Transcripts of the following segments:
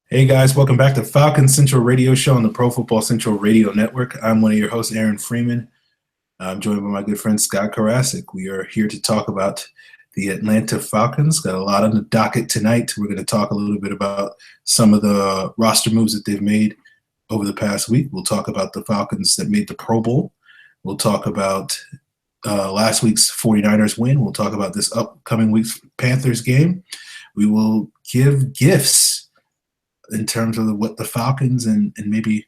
Hey guys, welcome back to Falcons Central Radio Show on the Pro Football Central Radio Network. I'm one of your hosts, Aaron Freeman. I'm joined by my good friend Scott Karasik. We are here to talk about the Atlanta Falcons. Got a lot on the docket tonight. We're going to talk a little bit about some of the roster moves that they've made over the past week. We'll talk about the Falcons that made the Pro Bowl. We'll talk about last week's 49ers win. We'll talk about this upcoming week's Panthers game. We will give gifts in terms of what the Falcons and maybe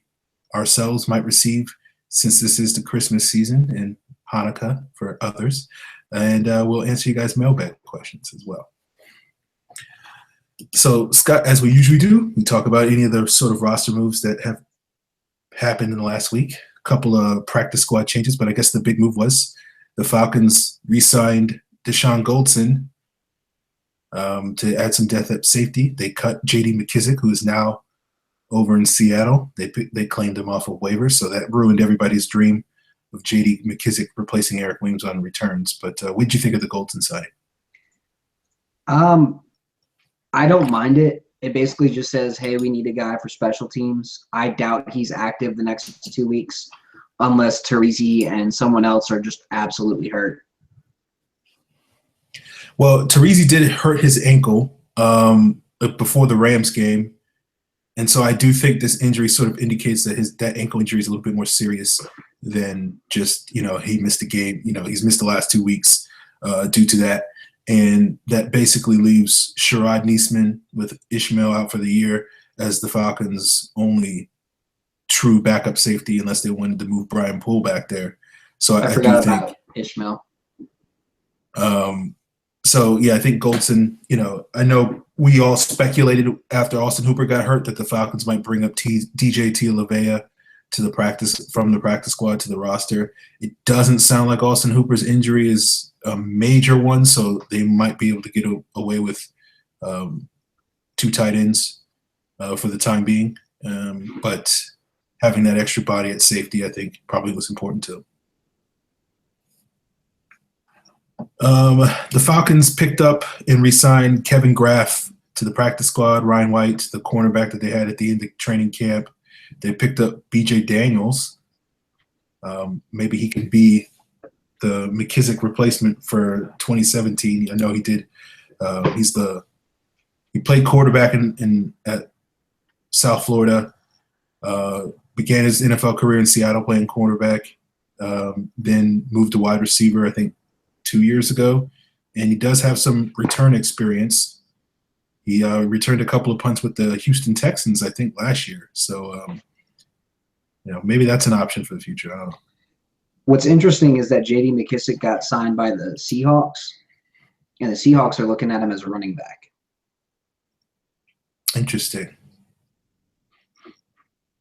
ourselves might receive, since this is the Christmas season and Hanukkah for others. And we'll answer you guys' mailbag questions as well. So, Scott, as we usually do, we talk about any of the sort of roster moves that have happened in the last week. A couple of practice squad changes, but I guess the big move was the Falcons re-signed Deshaun Goldson to add some depth at safety. They cut J.D. McKissic, who is now over in Seattle. They claimed him off of waivers, so that ruined everybody's dream of J.D. McKissic replacing Eric Williams on returns. But what did you think of the Goldson signing? I don't mind it. It basically just says, hey, we need a guy for special teams. I doubt he's active the next 2 weeks unless Teresi and someone else are just absolutely hurt. Well, Teresi did hurt his ankle before the Rams game. And so I do think this injury sort of indicates that that ankle injury is a little bit more serious than just, he missed a game. He's missed the last 2 weeks due to that. And that basically leaves Sherrod Niesman with Ishmael out for the year as the Falcons' only true backup safety, unless they wanted to move Brian Poole back there. So I forgot about Ishmael. So, yeah, I think Goldson, I know we all speculated after Austin Hooper got hurt that the Falcons might bring up DJ Tialavea from the practice squad to the roster. It doesn't sound like Austin Hooper's injury is a major one, so they might be able to get away with 2 tight ends for the time being. But having that extra body at safety, I think, probably was important too. The Falcons picked up and re-signed Kevin Graff to the practice squad, Ryan White, the cornerback that they had at the end of training camp. They picked up B.J. Daniels. Maybe he could be the McKissic replacement for 2017. I know he did. He played quarterback at South Florida. Began his NFL career in Seattle playing cornerback. Then moved to wide receiver, I think, 2 years ago, and he does have some return experience. He returned a couple of punts with the Houston Texans, I think, last year. So, maybe that's an option for the future. I don't know. What's interesting is that J.D. McKissic got signed by the Seahawks, and the Seahawks are looking at him as a running back. Interesting.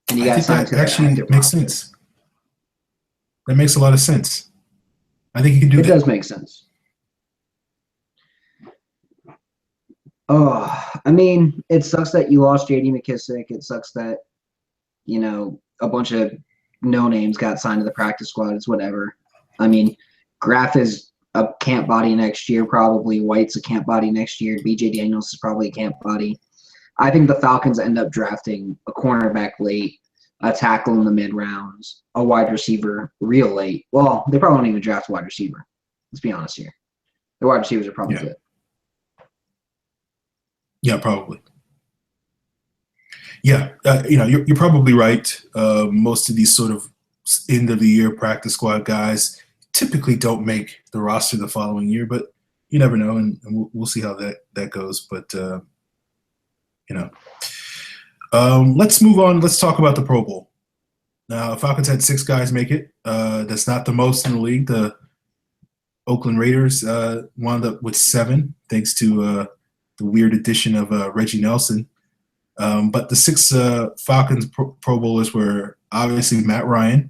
And he I think that actually makes sense. That makes a lot of sense. I think you can do that. It does make sense. Oh, I mean, it sucks that you lost J.D. McKissic. It sucks that, a bunch of no-names got signed to the practice squad. It's whatever. I mean, Graff is a camp body next year, probably. White's a camp body next year. B.J. Daniels is probably a camp body. I think the Falcons end up drafting a cornerback late, a tackle in the mid-rounds, a wide receiver real late. Well, they probably won't even draft a wide receiver. Let's be honest here. The wide receivers are probably good. Yeah, probably. Yeah, you're probably right. Most of these sort of end-of-the-year practice squad guys typically don't make the roster the following year, but you never know, and we'll see how that goes. But, let's move on. Let's talk about the Pro Bowl. Now, Falcons had 6 guys make it. That's not the most in the league. The Oakland Raiders wound up with 7, thanks to the weird addition of Reggie Nelson. But the 6 Falcons Pro Bowlers were obviously Matt Ryan,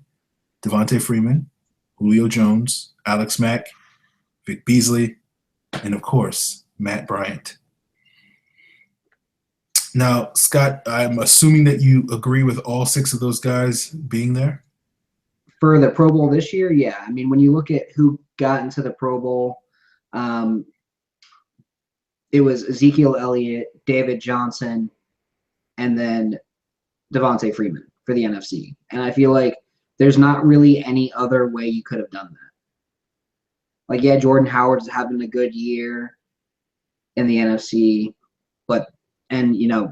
Devontae Freeman, Julio Jones, Alex Mack, Vic Beasley, and, of course, Matt Bryant. Now, Scott, I'm assuming that you agree with all 6 of those guys being there? For the Pro Bowl this year, yeah. I mean, when you look at who got into the Pro Bowl, it was Ezekiel Elliott, David Johnson, and then Devontae Freeman for the NFC. And I feel like there's not really any other way you could have done that. Like, yeah, Jordan Howard's having a good year in the NFC,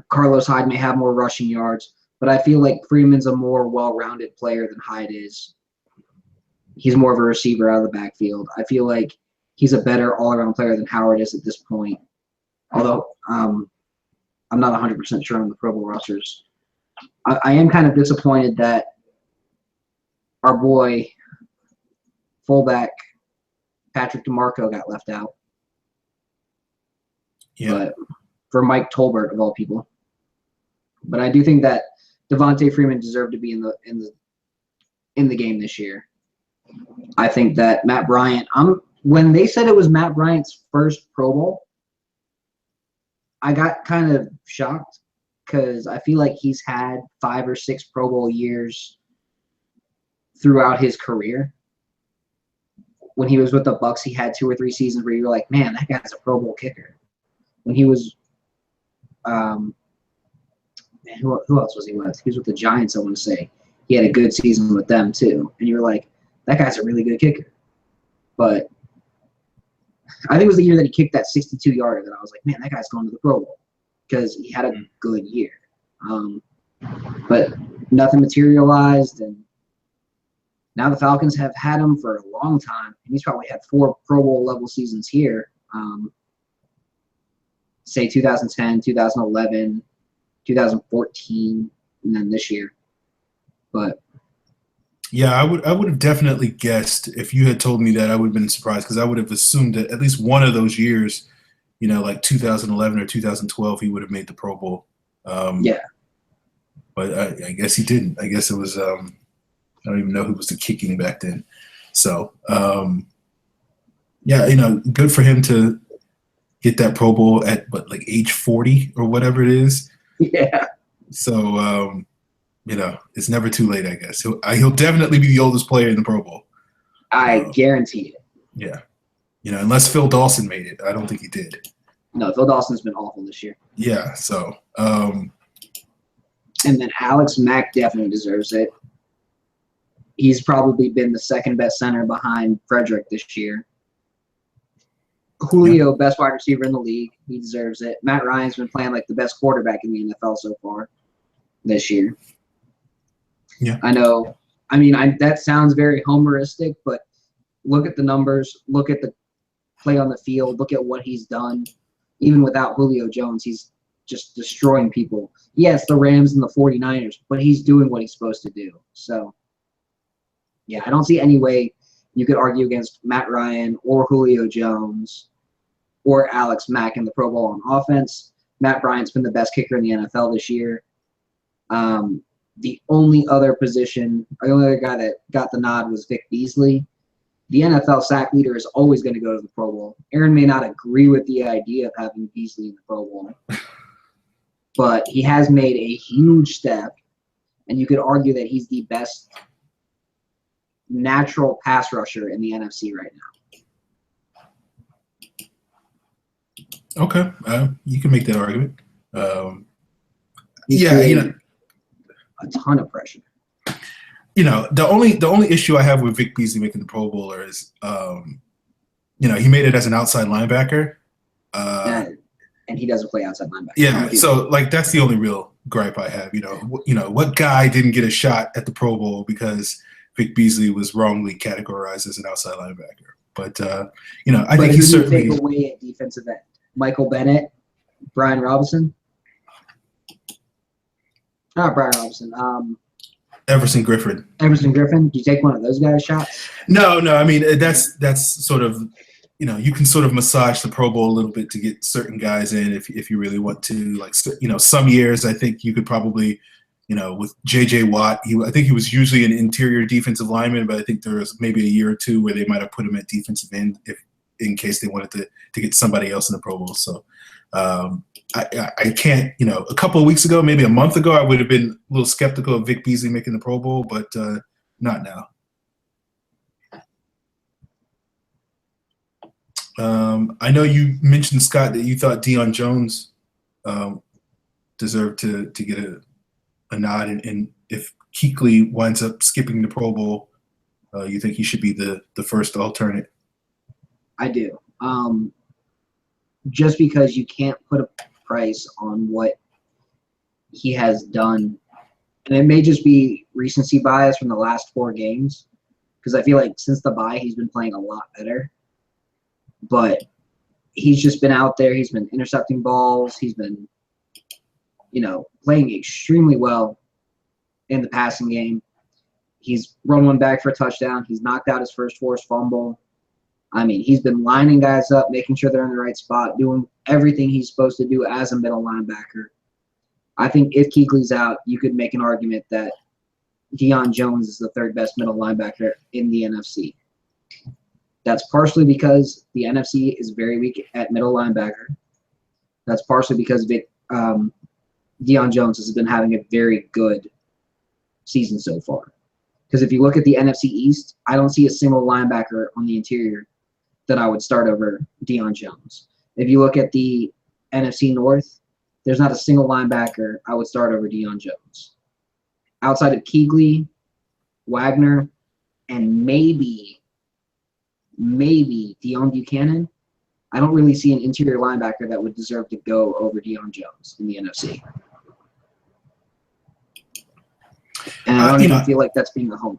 Carlos Hyde may have more rushing yards, but I feel like Freeman's a more well-rounded player than Hyde is. He's more of a receiver out of the backfield. I feel like he's a better all-around player than Howard is at this point. Although I'm not 100% sure on the Pro Bowl rosters. I am kind of disappointed that our boy fullback Patrick DeMarco got left out. Yeah. But for Mike Tolbert of all people. But I do think that Devontae Freeman deserved to be in the game this year. I think that Matt Bryant. When they said it was Matt Bryant's first Pro Bowl, I got kind of shocked because I feel like he's had 5 or 6 Pro Bowl years throughout his career. When he was with the Bucks, he had 2 or 3 seasons where you were like, man, that guy's a Pro Bowl kicker. When he was who else was he with? He was with the Giants, I want to say. He had a good season with them too. And you were like, that guy's a really good kicker. But I think it was the year that he kicked that 62-yarder that I was like, man, that guy's going to the Pro Bowl because he had a good year. But nothing materialized, and now the Falcons have had him for a long time, and he's probably had 4 Pro Bowl level seasons here. Say 2010, 2011, 2014, and then this year. But yeah, I would have definitely guessed if you had told me that. I would have been surprised because I would have assumed that at least one of those years, like 2011 or 2012, he would have made the Pro Bowl. Yeah. But I guess he didn't. I guess it was I don't even know who was the kicking back then. So, good for him to get that Pro Bowl at age 40 or whatever it is. Yeah. So, it's never too late, I guess. He'll definitely be the oldest player in the Pro Bowl. I guarantee it. Yeah. Unless Phil Dawson made it. I don't think he did. No, Phil Dawson's been awful this year. Yeah, so. And then Alex Mack definitely deserves it. He's probably been the second best center behind Frederick this year. Julio, best wide receiver in the league. He deserves it. Matt Ryan's been playing like the best quarterback in the NFL so far this year. Yeah. I know. I mean, that sounds very homeristic, but look at the numbers. Look at the play on the field. Look at what he's done. Even without Julio Jones, he's just destroying people. Yes, the Rams and the 49ers, but he's doing what he's supposed to do. So, yeah, I don't see any way you could argue against Matt Ryan or Julio Jones or Alex Mack in the Pro Bowl on offense. Matt Bryant's been the best kicker in the NFL this year. The only other guy that got the nod was Vic Beasley. The NFL sack leader is always going to go to the Pro Bowl. Aaron may not agree with the idea of having Beasley in the Pro Bowl, but he has made a huge step, and you could argue that he's the best natural pass rusher in the NFC right now. Okay, you can make that argument. A ton of pressure. The only issue I have with Vic Beasley making the Pro Bowler is, he made it as an outside linebacker. And he doesn't play outside linebacker. Yeah, so that's the only real gripe I have. What guy didn't get a shot at the Pro Bowl because Vic Beasley was wrongly categorized as an outside linebacker? But I think he's certainly take away at defensive end. Michael Bennett, Brian Robinson. Not Brian Robinson. Everson Griffin. Do you take one of those guys' shots? No. I mean, that's sort of, you can sort of massage the Pro Bowl a little bit to get certain guys in if you really want to. Some years I think you could probably, with J.J. Watt, I think he was usually an interior defensive lineman, but I think there was maybe a year or two where they might have put him at defensive end in case they wanted to get somebody else in the Pro Bowl. So I can't, a couple of weeks ago, maybe a month ago, I would have been a little skeptical of Vic Beasley making the Pro Bowl, but not now. I know you mentioned, Scott, that you thought Deion Jones deserve to get a nod. And if Kuechly winds up skipping the Pro Bowl, you think he should be the first alternate? I do. Just because you can't put a price on what he has done, and it may just be recency bias from the last 4 games, because I feel like since the bye he's been playing a lot better. But he's just been out there. He's been intercepting balls. He's been, playing extremely well in the passing game. He's run one back for a touchdown. He's knocked out his first forced fumble. I mean, he's been lining guys up, making sure they're in the right spot, doing everything he's supposed to do as a middle linebacker. I think if Kuechly's out, you could make an argument that Deion Jones is the 3rd best middle linebacker in the NFC. That's partially because the NFC is very weak at middle linebacker. That's partially because Deion Jones has been having a very good season so far. Because if you look at the NFC East, I don't see a single linebacker on the interior that I would start over Deion Jones. If you look at the NFC North, there's not a single linebacker I would start over Deion Jones. Outside of Kuechly, Wagner, and maybe Deion Buchanan, I don't really see an interior linebacker that would deserve to go over Deion Jones in the NFC. And I don't even feel like that's being a homer.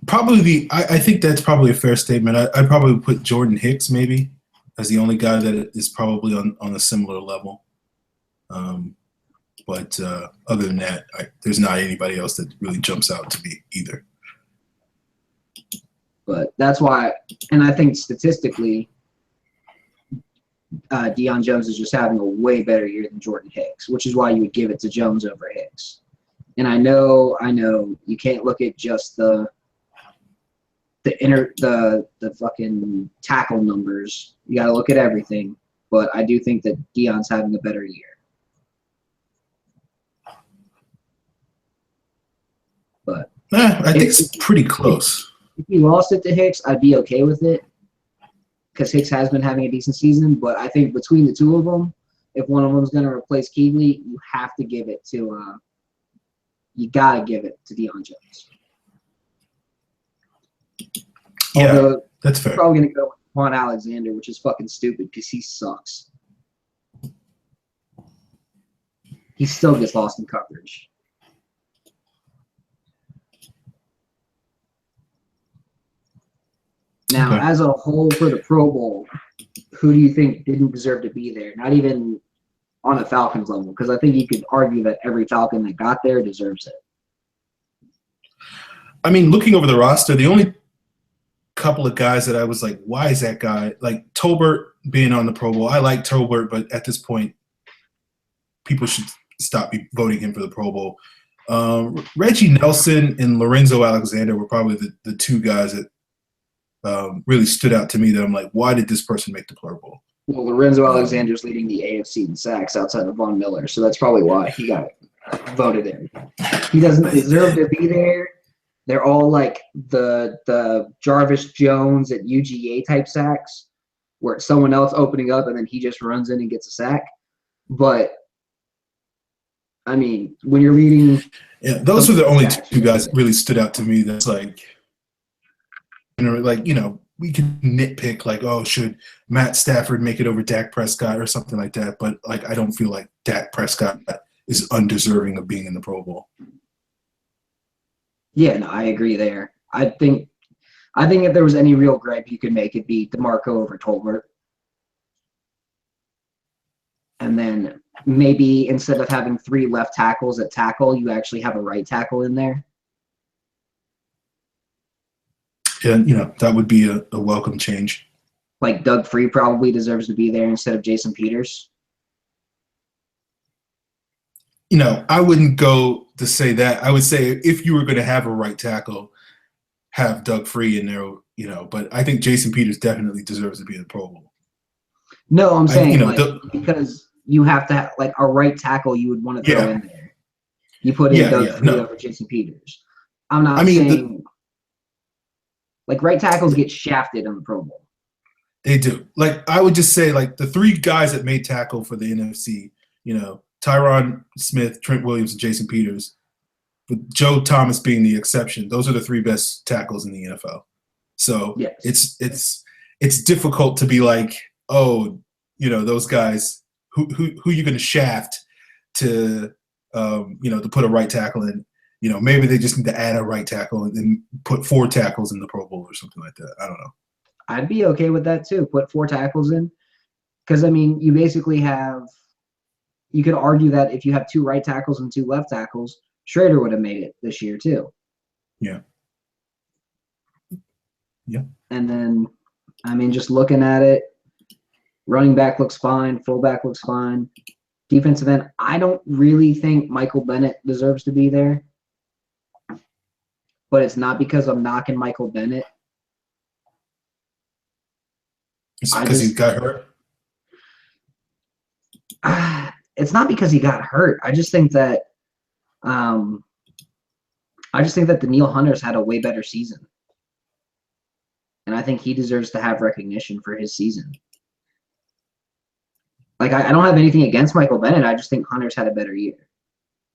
I think that's probably a fair statement. I'd probably put Jordan Hicks maybe as the only guy that is probably on a similar level. But other than that, there's not anybody else that really jumps out to me either. But that's why, and I think statistically, Deion Jones is just having a way better year than Jordan Hicks, which is why you would give it to Jones over Hicks. And I know you can't look at just the fucking tackle numbers. You got to look at everything. But I do think that Deion's having a better year. But I think it's pretty close. If you lost it to Hicks, I'd be okay with it because Hicks has been having a decent season. But I think between the two of them, if one of them is going to replace Kuechly, you have to give it to you got to give it to Deion Jones. Yeah, although that's fair. I'm probably going to go with Quan Alexander, which is fucking stupid because he sucks. He still gets lost in coverage. Now, as a whole for the Pro Bowl, who do you think didn't deserve to be there? Not even on a Falcons level, because I think you could argue that every Falcon that got there deserves it. I mean, looking over the roster, the only couple of guys that I was like, why is that guy? Like Tolbert being on the Pro Bowl. I like Tolbert, but at this point, people should stop voting him for the Pro Bowl. Reggie Nelson and Lorenzo Alexander were probably the 2 guys that really stood out to me that I'm like, why did this person make the Pro Bowl? Well, Lorenzo Alexander's leading the AFC in sacks outside of Von Miller, so that's probably why he got voted in. He doesn't deserve to be there. They're all like the Jarvis Jones at UGA type sacks, where it's someone else opening up and then he just runs in and gets a sack. But I mean, when you're leading, those were the only 2 guys that really stood out to me. That's like, we can nitpick like, oh, should Matt Stafford make it over Dak Prescott or something like that? But like, I don't feel like Dak Prescott is undeserving of being in the Pro Bowl. Yeah, no, I agree there. I think if there was any real gripe you could make, it'd be DeMarco over Tolbert. And then maybe instead of having 3 left tackles at tackle, you actually have a right tackle in there. And, that would be a welcome change. Like Doug Free probably deserves to be there instead of Jason Peters. I wouldn't go to say that. I would say if you were going to have a right tackle, have Doug Free in there, but I think Jason Peters definitely deserves to be in the Pro Bowl. No, I'm saying because you have to have, like, a right tackle you would want to throw in there. You put in Doug Free over Jason Peters. I'm not saying like right tackles get shafted on the Pro Bowl. They do. Like, I would just say, like, the 3 guys that made tackle for the NFC, Tyron Smith, Trent Williams, and Jason Peters, with Joe Thomas being the exception, those are the 3 best tackles in the NFL. So yes. it's difficult to be like, oh, those guys, who you going to shaft to, to put a right tackle in. Maybe they just need to add a right tackle and then put 4 tackles in the Pro Bowl or something like that. I don't know. I'd be okay with that too. Put 4 tackles in. Because, you basically you could argue that if you have 2 right tackles and 2 left tackles, Schrader would have made it this year too. Yeah. Yeah. And then, just looking at it, running back looks fine. Fullback looks fine. Defensive end, I don't really think Michael Bennett deserves to be there. But it's not because I'm knocking Michael Bennett. It's because he got hurt? It's not because he got hurt. I just think that the Danielle Hunter's had a way better season. And I think he deserves to have recognition for his season. Like, I don't have anything against Michael Bennett. I just think Hunter's had a better year.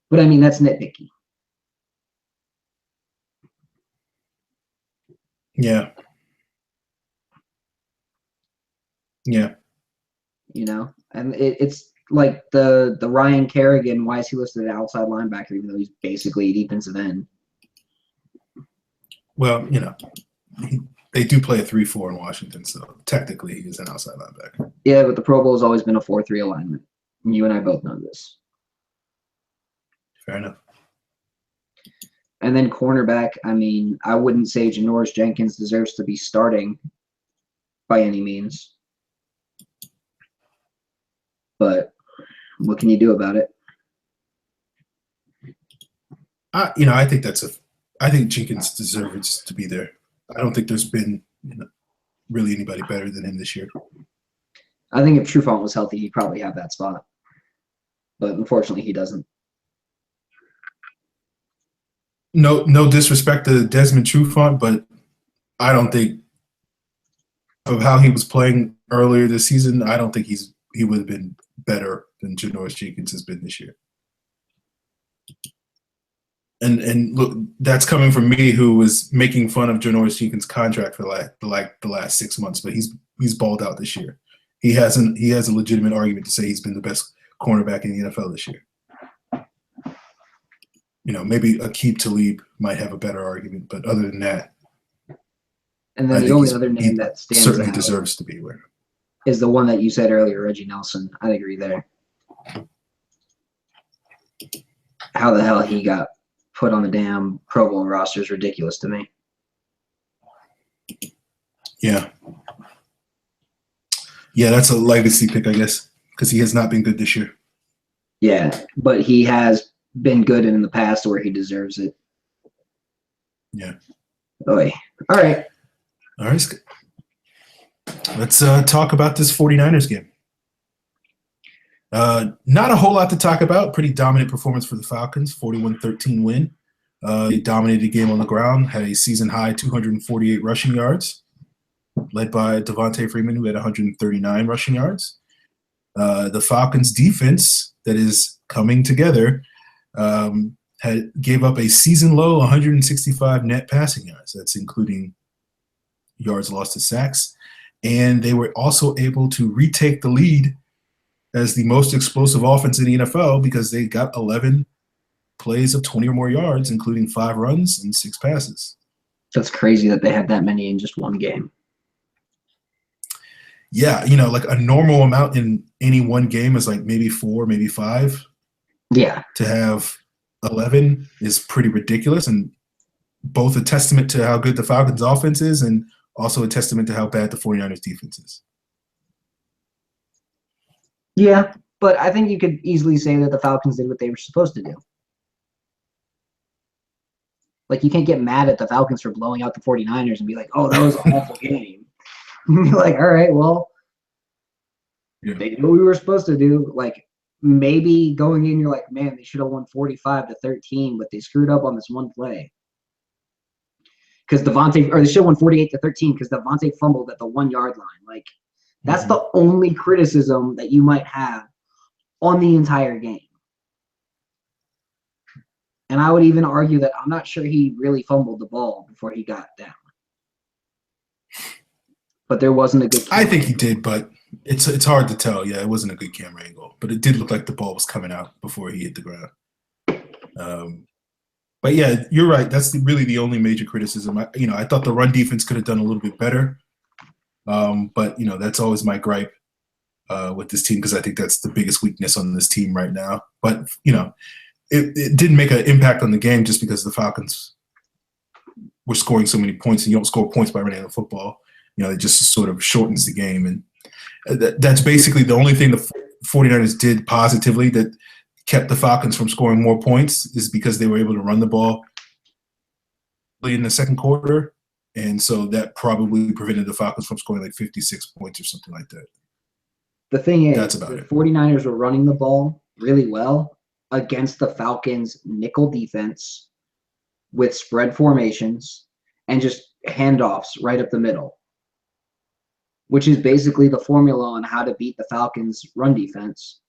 But, that's nitpicky. Yeah. Yeah. And it's like the Ryan Kerrigan, why is he listed as outside linebacker even though he's basically a defensive end? Well, they do play a 3-4 in Washington, so technically he is an outside linebacker. Yeah, but the Pro Bowl has always been a 4-3 alignment. You and I both know this. Fair enough. And then cornerback, I wouldn't say Janoris Jenkins deserves to be starting by any means. But what can you do about it? I think I think Jenkins deserves to be there. I don't think there's been really anybody better than him this year. I think if Trufant was healthy, he'd probably have that spot. But unfortunately, he doesn't. No disrespect to Desmond Trufant, but I don't think of how he was playing earlier this season. I don't think he would have been better than Janoris Jenkins has been this year. And look, that's coming from me, who was making fun of Janoris Jenkins' contract for the last 6 months, but he's balled out this year. He has a legitimate argument to say he's been the best cornerback in the NFL this year. Maybe Aqib Talib might have a better argument, but other than that, and then the only other name that stands certainly out deserves to be where is the one that you said earlier, Reggie Nelson. I'd agree there. How the hell he got put on the damn Pro Bowl roster is ridiculous to me. Yeah. Yeah, that's a legacy pick, I guess, because he has not been good this year. Yeah, but he has been good in the past where he deserves it. Yeah. Oy. All right. All right. Let's talk about this 49ers game. Not a whole lot to talk about. Pretty dominant performance for the Falcons, 41-13 win. They dominated the game on the ground, had a season-high 248 rushing yards, led by Devontae Freeman, who had 139 rushing yards. The Falcons' defense that is coming together gave up a season-low 165 net passing yards. That's including yards lost to sacks. And they were also able to retake the lead as the most explosive offense in the NFL because they got 11 plays of 20 or more yards, including 5 runs and 6 passes. That's crazy that they had that many in just one game. Yeah, like a normal amount in any one game is like maybe 4, maybe 5. Yeah. To have 11 is pretty ridiculous, and both a testament to how good the Falcons' offense is and also a testament to how bad the 49ers' defense is. Yeah, but I think you could easily say that the Falcons did what they were supposed to do. Like, you can't get mad at the Falcons for blowing out the 49ers and be like, oh, that was an awful game. You're like, all right, well, they did what we were supposed to do. Like, maybe going in, you're like, man, they should have won 45-13, but they screwed up on this one play. Because they should have won 48-13 because Devontae fumbled at the 1-yard line. Like, that's the only criticism that you might have on the entire game. And I would even argue that I'm not sure he really fumbled the ball before he got down. But there wasn't a good I think he did, but it's hard to tell. Yeah, it wasn't a good camera angle. But it did look like the ball was coming out before he hit the ground. But yeah, you're right. That's really the only major criticism. I thought the run defense could have done a little bit better. But that's always my gripe with this team, because I think that's the biggest weakness on this team right now. But it didn't make an impact on the game just because the Falcons were scoring so many points, and you don't score points by running the football. It just sort of shortens the game, and that's basically the only thing the 49ers did positively that kept the Falcons from scoring more points, is because they were able to run the ball in the second quarter. And so that probably prevented the Falcons from scoring like 56 points or something like that. The thing is, that's about the it. 49ers were running the ball really well against the Falcons' nickel defense with spread formations and just handoffs right up the middle, which is basically the formula on how to beat the Falcons' run defense.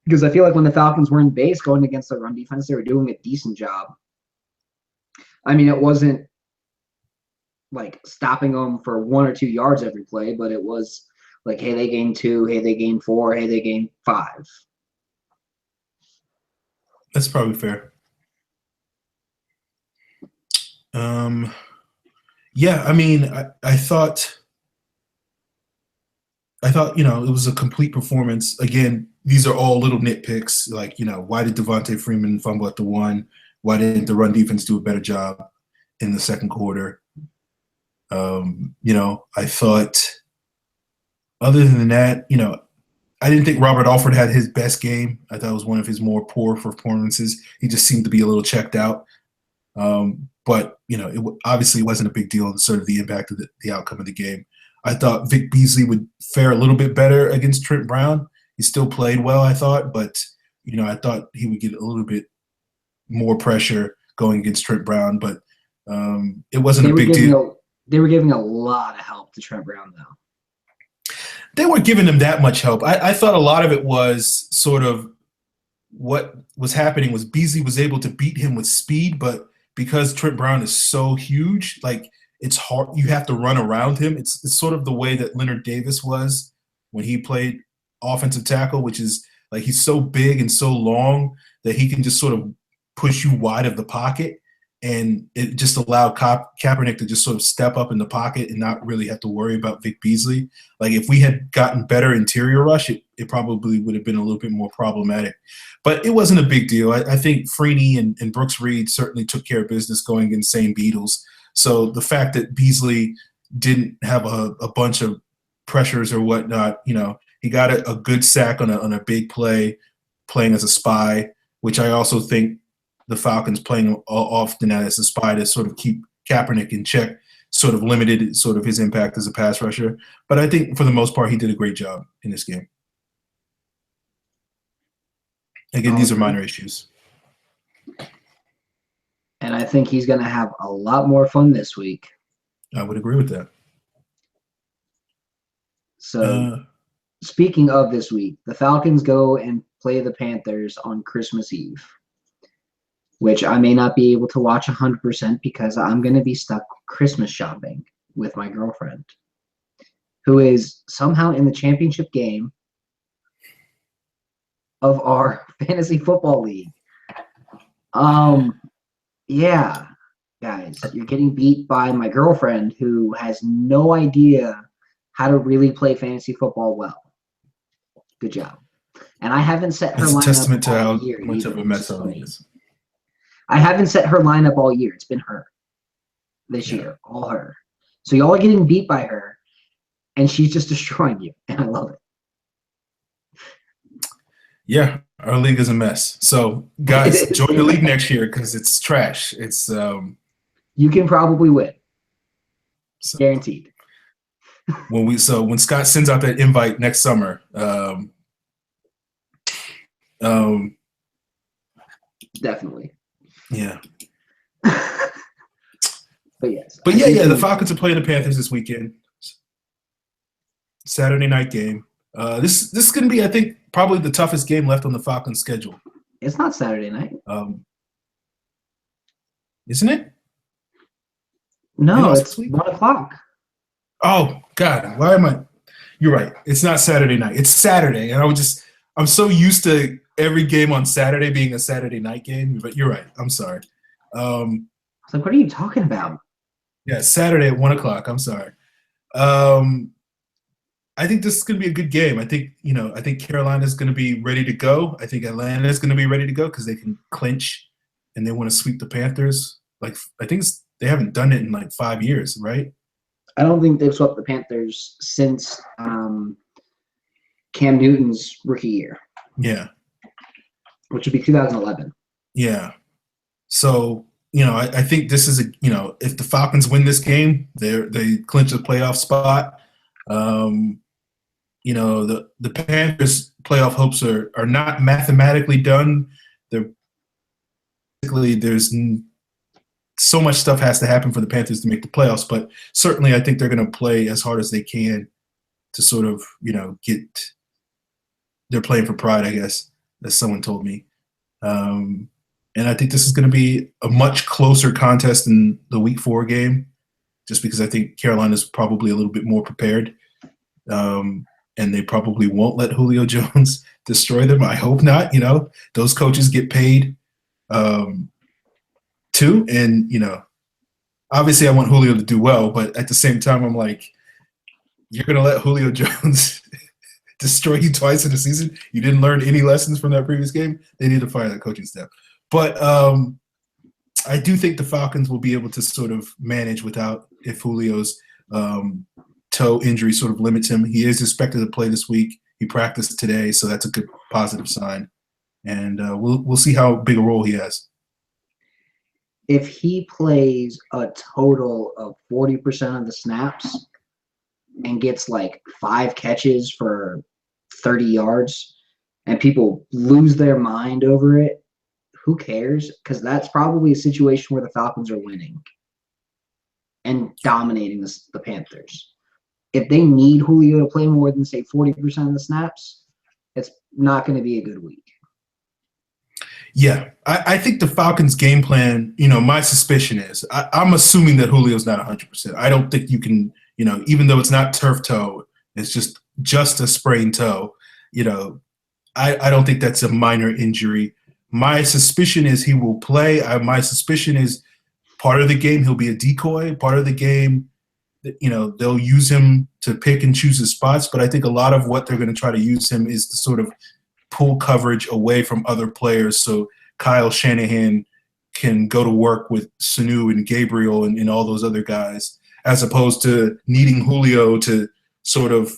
Because I feel like when the Falcons were in base going against the run defense, they were doing a decent job. I mean, it wasn't like stopping them for 1 or 2 yards every play, but it was like, hey, they gained 2, hey, they gained 4, hey, they gained 5. That's probably fair. Yeah, I mean, I thought it was a complete performance. Again, these are all little nitpicks. Like, why did Devontae Freeman fumble at the 1? Why didn't the run defense do a better job in the second quarter? I thought, other than that, I didn't think Robert Alford had his best game. I thought it was one of his more poor performances. He just seemed to be a little checked out. But it obviously wasn't a big deal in sort of the impact of the outcome of the game. I thought Vic Beasley would fare a little bit better against Trent Brown. He still played well, I thought, but I thought he would get a little bit more pressure going against Trent Brown. But it wasn't a big deal. They were giving a lot of help to Trent Brown, though. They weren't giving him that much help. I thought a lot of it was sort of what was happening was Beasley was able to beat him with speed, but because Trent Brown is so huge, like, it's hard. You have to run around him. It's sort of the way that Leonard Davis was when he played offensive tackle, which is like he's so big and so long that he can just sort of push you wide of the pocket. And it just allowed Kaepernick to just sort of step up in the pocket and not really have to worry about Vic Beasley. Like, if we had gotten better interior rush, it probably would have been a little bit more problematic. But it wasn't a big deal. I think Freeney and Brooks Reed certainly took care of business going against St. Beatles. So the fact that Beasley didn't have a bunch of pressures or whatnot, he got a good sack on a big play, playing as a spy, which I also think the Falcons playing often as a spy to sort of keep Kaepernick in check sort of limited sort of his impact as a pass rusher. But I think for the most part, he did a great job in this game. Again, these are minor issues. And I think he's going to have a lot more fun this week. I would agree with that. So, speaking of this week, the Falcons go and play the Panthers on Christmas Eve, which I may not be able to watch 100% because I'm going to be stuck Christmas shopping with my girlfriend, who is somehow in the championship game of our fantasy football league. Yeah, guys, you're getting beat by my girlfriend, who has no idea how to really play fantasy football well. Good job. And I haven't set her lineup. It's a testament to how year much either, of a mess it is. I haven't set her lineup all year. It's been her this year, all her. So y'all are getting beat by her, and she's just destroying you, and I love it. Yeah, our league is a mess. So, guys, join the league next year because it's trash. It's you can probably win, guaranteed. When Scott sends out that invite next summer, definitely. Yeah. But yes. But yeah, the Falcons are playing the Panthers this weekend. Saturday night game. This is going to be, I think, probably the toughest game left on the Falcons schedule. It's not Saturday night. Isn't it? No, it's 1 o'clock. Oh God, why am I? You're right. It's not Saturday night. It's Saturday, and I'm so used to every game on Saturday being a Saturday night game. But you're right. I'm sorry. I was like, what are you talking about? Yeah, Saturday at 1 o'clock. I'm sorry. I think this is going to be a good game. I think Carolina's going to be ready to go. I think Atlanta is going to be ready to go because they can clinch and they want to sweep the Panthers. Like I think they haven't done it in like 5 years, right? I don't think they've swept the Panthers since Cam Newton's rookie year. Yeah. Which would be 2011. Yeah. So, I think this is if the Falcons win this game, they clinch a playoff spot. The Panthers' playoff hopes are not mathematically done. There's so much stuff has to happen for the Panthers to make the playoffs, but certainly I think they're going to play as hard as they can to sort of, they're playing for pride, I guess, as someone told me. And I think this is going to be a much closer contest than the Week 4 game, just because I think Carolina's probably a little bit more prepared. And they probably won't let Julio Jones destroy them. I hope not. Those coaches get paid too. And, obviously I want Julio to do well, but at the same time, I'm like, you're going to let Julio Jones destroy you twice in a season? You didn't learn any lessons from that previous game? They need to fire that coaching staff. But I do think the Falcons will be able to sort of manage if Julio's toe injury sort of limits him. He is expected to play this week. He practiced today, so that's a good positive sign. And we'll see how big a role he has. If he plays a total of 40% of the snaps and gets like 5 catches for 30 yards and people lose their mind over it, who cares? Because that's probably a situation where the Falcons are winning and dominating the Panthers. If they need Julio to play more than, say, 40% of the snaps, it's not going to be a good week. Yeah, I think the Falcons' game plan, my suspicion is, I'm assuming that Julio's not 100%. I don't think you can, even though it's not turf toe, it's just a sprained toe, I don't think that's a minor injury. My suspicion is he will play. My suspicion is part of the game he'll be a decoy. Part of the game, they'll use him to pick and choose his spots. But I think a lot of what they're going to try to use him is to sort of pull coverage away from other players so Kyle Shanahan can go to work with Sanu and Gabriel and all those other guys, as opposed to needing Julio to sort of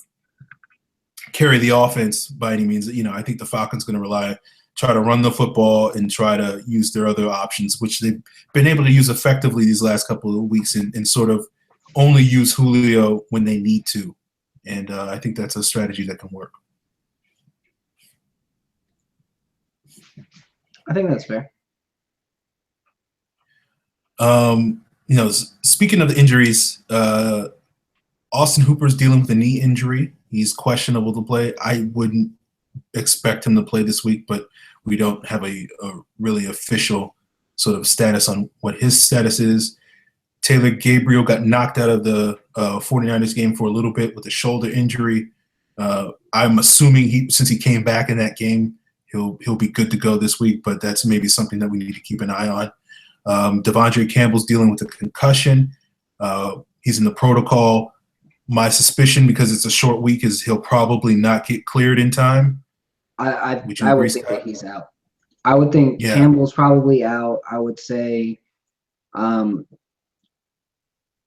carry the offense by any means. I think the Falcons going to try to run the football and try to use their other options, which they've been able to use effectively these last couple of weeks and sort of only use Julio when they need to. And I think that's a strategy that can work. I think that's fair. Speaking of the injuries, Austin Hooper's dealing with a knee injury. He's questionable to play. I wouldn't expect him to play this week, but we don't have a really official sort of status on what his status is. Taylor Gabriel got knocked out of the 49ers game for a little bit with a shoulder injury. I'm assuming since he came back in that game, he'll be good to go this week, but that's maybe something that we need to keep an eye on. Devondre Campbell's dealing with a concussion. He's in the protocol. My suspicion, because it's a short week, is he'll probably not get cleared in time. I would think that he's out. I would think Campbell's probably out. I would say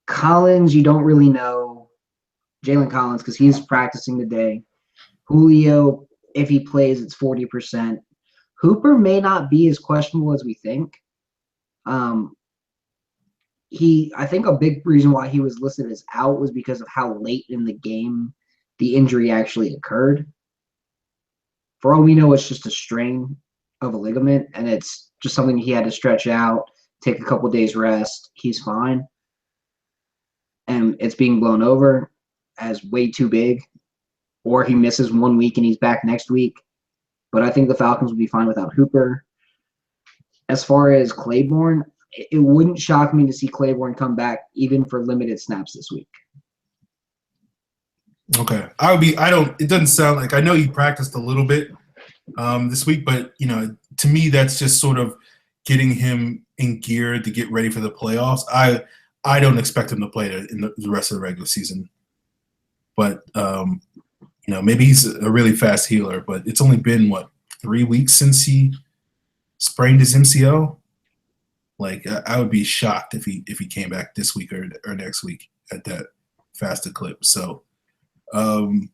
Collins, you don't really know. Jalen Collins, because he's practicing today. Julio, if he plays, it's 40%. Hooper may not be as questionable as we think. I think a big reason why he was listed as out was because of how late in the game the injury actually occurred. For all we know, it's just a strain of a ligament, and it's just something he had to stretch out, take a couple days rest. He's fine. And it's being blown over as way too big, or he misses 1 week and he's back next week. But I think the Falcons will be fine without Hooper. as far as Claiborne, it wouldn't shock me to see Claiborne come back even for limited snaps this week. Okay. It doesn't sound like, I know he practiced a little bit this week, but, to me, that's just sort of getting him in gear to get ready for the playoffs. I don't expect him to play in the rest of the regular season. But, maybe he's a really fast healer, but it's only been, 3 weeks since he sprained his MCL? Like, I would be shocked if he came back this week or next week at that fast a clip. So, and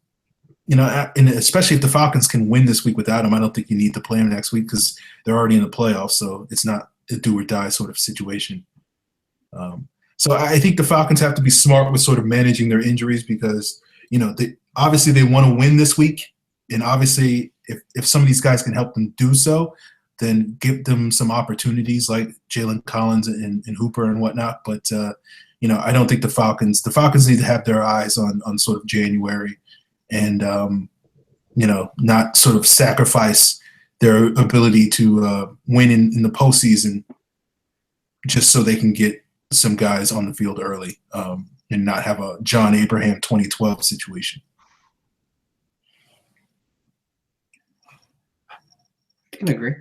especially if the Falcons can win this week without him, I don't think you need to play him next week because they're already in the playoffs. So it's not a do or die sort of situation. So I think the Falcons have to be smart with sort of managing their injuries because, obviously they want to win this week. And obviously if some of these guys can help them do so, then give them some opportunities like Jalen Collins and Hooper and whatnot. But, I don't think the Falcons need to have their eyes on sort of January and, not sort of sacrifice their ability to win in the postseason just so they can get some guys on the field early and not have a John Abraham 2012 situation. I can agree.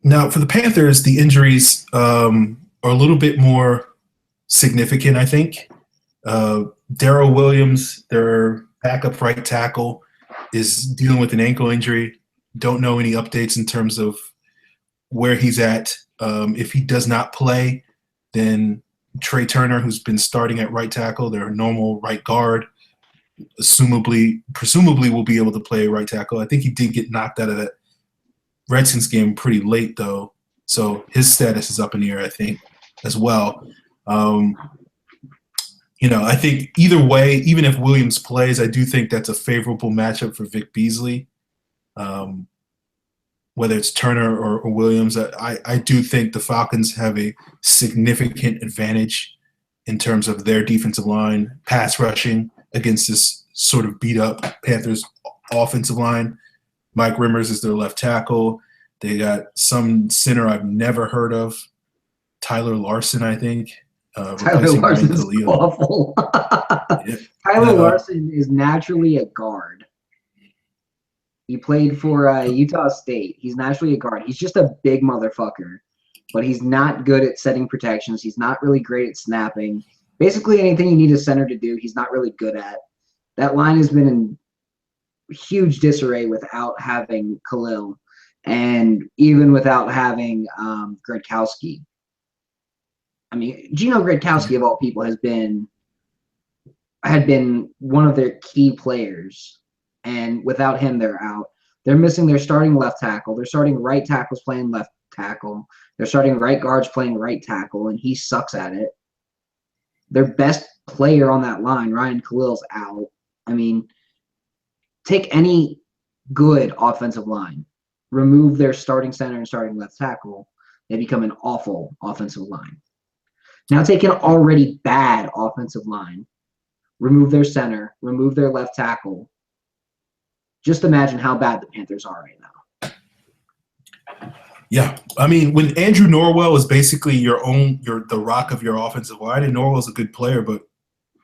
Now, for the Panthers, the injuries are a little bit more significant, I think. Darrell Williams, their backup right tackle, is dealing with an ankle injury. Don't know any updates in terms of where he's at. If he does not play, then Trey Turner, who's been starting at right tackle, their normal right guard, presumably will be able to play right tackle. I think he did get knocked out of that Redskins game pretty late, though, so his status is up in the air, I think, as well. I think either way, even if Williams plays, I do think that's a favorable matchup for Vic Beasley. Whether it's Turner or Williams, I do think the Falcons have a significant advantage in terms of their defensive line, pass rushing against this sort of beat-up Panthers offensive line. Mike Rimmers is their left tackle. They got some center I've never heard of, Tyler Larson, I think. Tyler Larson is awful. Yeah. Tyler Larson is naturally a guard. He played for Utah State. He's naturally a guard. He's just a big motherfucker, but he's not good at setting protections. He's not really great at snapping. Basically anything you need a center to do, he's not really good at. That line has been in huge disarray without having Khalil and even without having Gradkowski. I mean, Gino Gradkowski, of all people, had been one of their key players, and without him, they're out. They're missing their starting left tackle. Their starting right tackle's playing left tackle. Their starting right guard's playing right tackle, and he sucks at it. Their best player on that line, Ryan Khalil's out. I mean, take any good offensive line, remove their starting center and starting left tackle, they become an awful offensive line. Now take an already bad offensive line, remove their center, remove their left tackle. Just imagine how bad the Panthers are right now. Yeah. I mean, when Andrew Norwell is basically the rock of your offensive line, and Norwell's a good player, but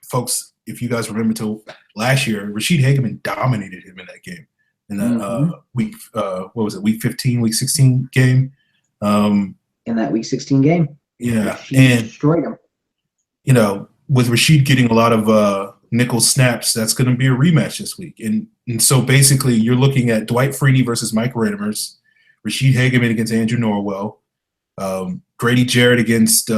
folks, if you guys remember till last year, Rashid Hageman dominated him in that game. In that week 15, week 16 game. In that week 16 game. Yeah. Rashid and destroyed him. With Rashid getting a lot of nickel snaps, that's going to be a rematch this week. And so basically you're looking at Dwight Freeney versus Mike Rimmers, Rashid Hageman against Andrew Norwell, Grady Jarrett against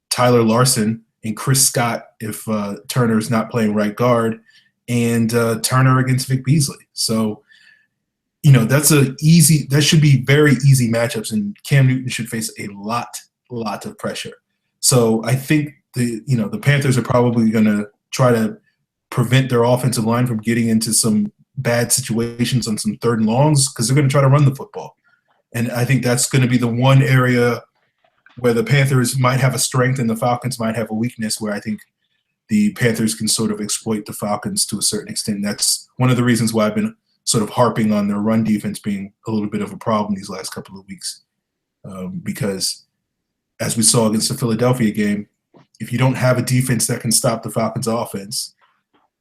Tyler Larson, and Chris Scott if Turner's not playing right guard, and Turner against Vic Beasley. So, that should be very easy matchups, and Cam Newton should face a lot of pressure. So I think the Panthers are probably going to try to prevent their offensive line from getting into some bad situations on some third and longs because they're going to try to run the football. And I think that's going to be the one area where the Panthers might have a strength and the Falcons might have a weakness, where I think the Panthers can sort of exploit the Falcons to a certain extent. That's one of the reasons why I've been sort of harping on their run defense being a little bit of a problem these last couple of weeks. because as we saw against the Philadelphia game, if you don't have a defense that can stop the Falcons' offense,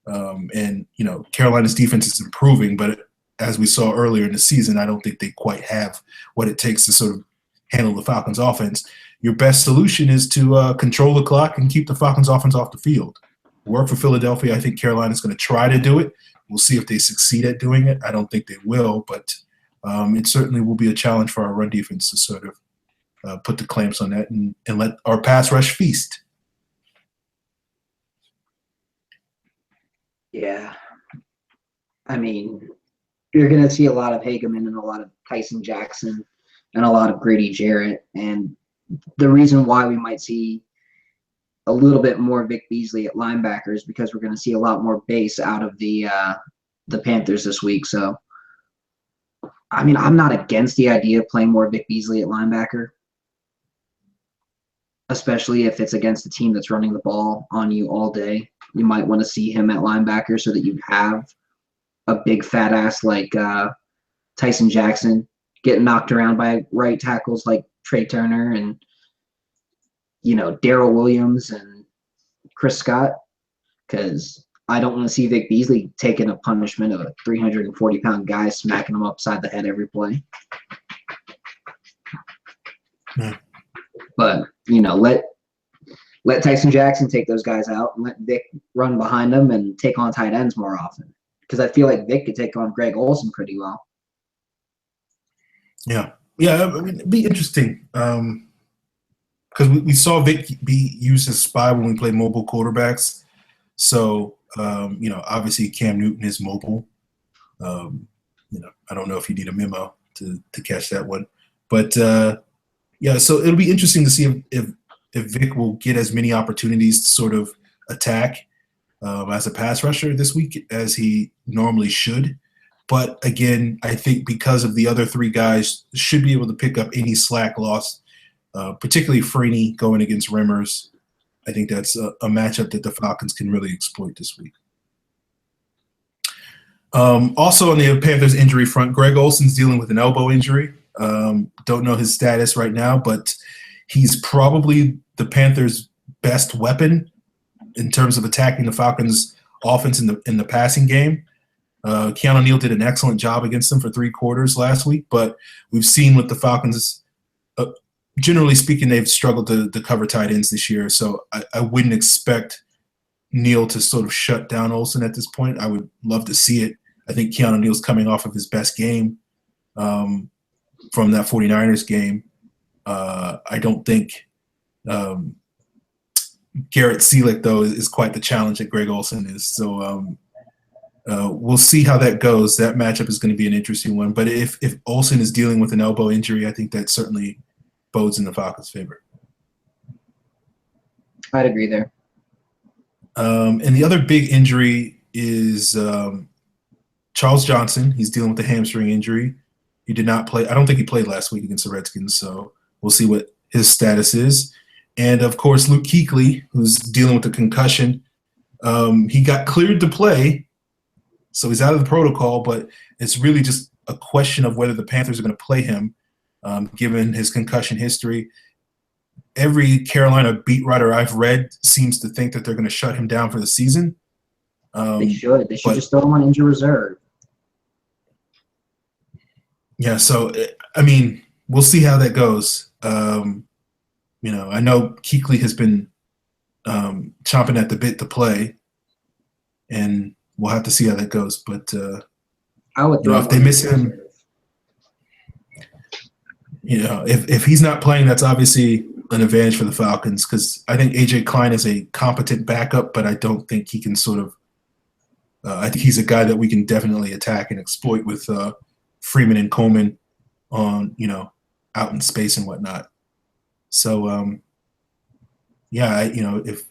and Carolina's defense is improving, but as we saw earlier in the season, I don't think they quite have what it takes to sort of handle the Falcons' offense. Your best solution is to control the clock and keep the Falcons' offense off the field. Work for Philadelphia. I think Carolina's going to try to do it. We'll see if they succeed at doing it. I don't think they will, but it certainly will be a challenge for our run defense to sort of put the clamps on that and let our pass rush feast. Yeah. I mean, you're going to see a lot of Hageman and a lot of Tyson Jackson and a lot of Grady Jarrett. And the reason why we might see a little bit more Vic Beasley at linebacker is because we're going to see a lot more base out of the Panthers this week. So, I mean, I'm not against the idea of playing more Vic Beasley at linebacker, especially if it's against a team that's running the ball on you all day. You might want to see him at linebacker so that you have a big fat ass like Tyson Jackson getting knocked around by right tackles like Trey Turner and, Darrell Williams and Chris Scott, because I don't want to see Vic Beasley taking a punishment of a 340-pound guy smacking him upside the head every play. Yeah. But, let Tyson Jackson take those guys out and let Vic run behind them and take on tight ends more often. Because I feel like Vic could take on Greg Olsen pretty well. Yeah. Yeah, I mean, it'd be interesting. Because we saw Vic be used as spy when we play mobile quarterbacks. So, obviously Cam Newton is mobile. I don't know if you need a memo to catch that one. But, so it'll be interesting to see if Vic will get as many opportunities to sort of attack as a pass rusher this week as he normally should. But, again, I think because of the other three guys should be able to pick up any slack lost, particularly Freeney going against Rimmers. I think that's a matchup that the Falcons can really exploit this week. Also on the Panthers injury front, Greg Olsen's dealing with an elbow injury. Don't know his status right now, but he's probably the Panthers' best weapon in terms of attacking the Falcons' offense in the passing game. Keanu Neal did an excellent job against them for 3 quarters last week, but we've seen with the Falcons, generally speaking, they've struggled to cover tight ends this year. So I wouldn't expect Neal to sort of shut down Olsen at this point. I would love to see it. I think Keanu Neal's coming off of his best game from that 49ers game. I don't think Garrett Seelick, though, is quite the challenge that Greg Olsen is. So we'll see how that goes. That matchup is going to be an interesting one. But if Olsen is dealing with an elbow injury, I think that certainly bodes in the Falcons' favor. I'd agree there. And the other big injury is Charles Johnson. He's dealing with a hamstring injury. He did not play. I don't think he played last week against the Redskins, so we'll see what his status is. And, of course, Luke Kuechly, who's dealing with a concussion. He got cleared to play, so he's out of the protocol, but it's really just a question of whether the Panthers are going to play him, given his concussion history. Every Carolina beat writer I've read seems to think that they're going to shut him down for the season. They should. They should just throw him on injured reserve. Yeah, so, I mean, we'll see how that goes. I know Kuechly has been chomping at the bit to play, and we'll have to see how that goes. But I would throw if they miss him, if he's not playing, that's obviously an advantage for the Falcons, because I think A.J. Klein is a competent backup, but I don't think he can sort of I think he's a guy that we can definitely attack and exploit with Freeman and Coleman on, out in space and whatnot. So, if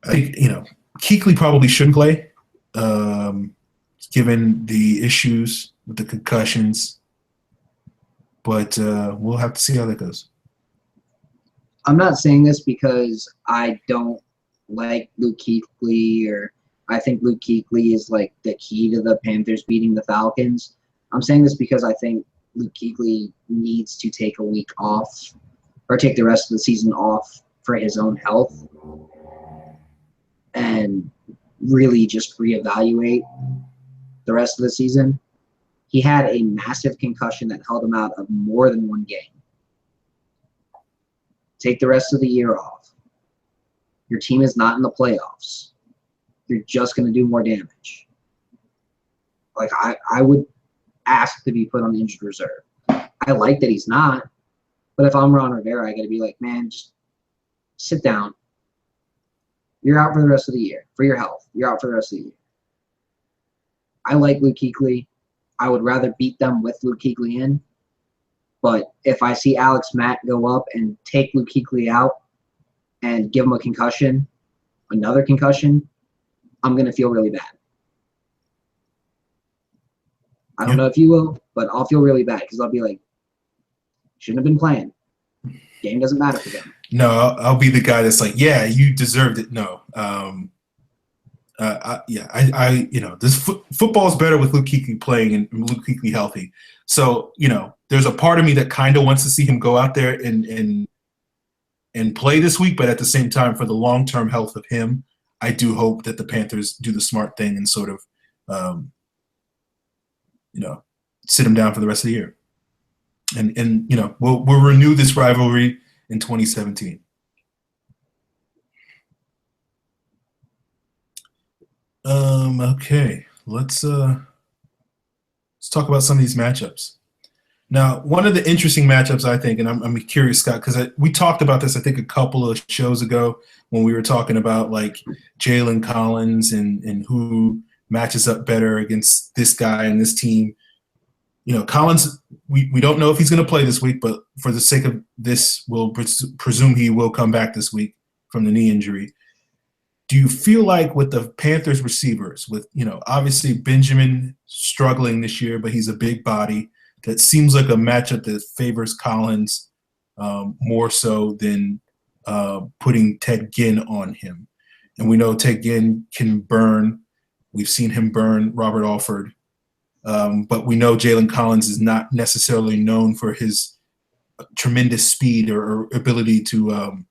I think, Kuechly probably shouldn't play, given the issues with the concussions, but we'll have to see how that goes. I'm not saying this because I don't like Luke Kuechly, or I think Luke Kuechly is like the key to the Panthers beating the Falcons. I'm saying this because I think Luke Kuechly needs to take a week off or take the rest of the season off for his own health and really just reevaluate the rest of the season. He had a massive concussion that held him out of more than one game. Take the rest of the year off. Your team is not in the playoffs. You're just going to do more damage. Like, I would ask to be put on the injured reserve. I like that he's not, but if I'm Ron Rivera, I got to be like, man, just sit down. You're out for the rest of the year. For your health, you're out for the rest of the year. I like Luke Kuechly. I would rather beat them with Luke Kuechly in. But if I see Alex Mack go up and take Luke Kuechly out and give him a concussion, another concussion, I'm going to feel really bad. I don't know if you will, but I'll feel really bad because I'll be like, shouldn't have been playing. Game doesn't matter for them. No, I'll be the guy that's like, yeah, you deserved it. No. This football is better with Luke Kuechly playing and Luke Kuechly healthy. So, there's a part of me that kind of wants to see him go out there and play this week, but at the same time, for the long-term health of him, I do hope that the Panthers do the smart thing and sort of, sit him down for the rest of the year. And we'll renew this rivalry in 2017. Okay, let's talk about some of these matchups. Now, one of the interesting matchups, I think, and I'm curious, Scott, because we talked about this, I think, a couple of shows ago when we were talking about, like, Jalen Collins and who matches up better against this guy and this team. Collins, we don't know if he's going to play this week, but for the sake of this, we'll presume he will come back this week from the knee injury. Do you feel like with the Panthers receivers, with, obviously Benjamin struggling this year, but he's a big body, that seems like a matchup that favors Collins more so than putting Ted Ginn on him? And we know Ted Ginn can burn. We've seen him burn Robert Alford. But we know Jalen Collins is not necessarily known for his tremendous speed or ability to,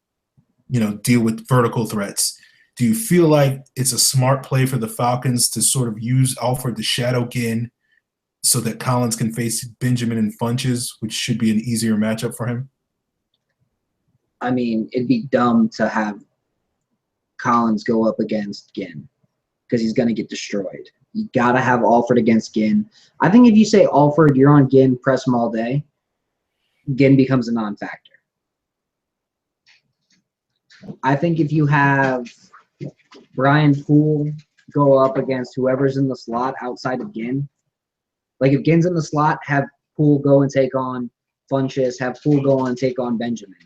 deal with vertical threats. Do you feel like it's a smart play for the Falcons to sort of use Alford to shadow Ginn so that Collins can face Benjamin and Funches, which should be an easier matchup for him? I mean, it'd be dumb to have Collins go up against Ginn because he's going to get destroyed. You got to have Alford against Ginn. I think if you say Alford, you're on Ginn, press him all day, Ginn becomes a non-factor. I think if you have Brian Poole go up against whoever's in the slot outside of Ginn, like if Ginn's in the slot, have Poole go and take on Funches, have Poole go on and take on Benjamin.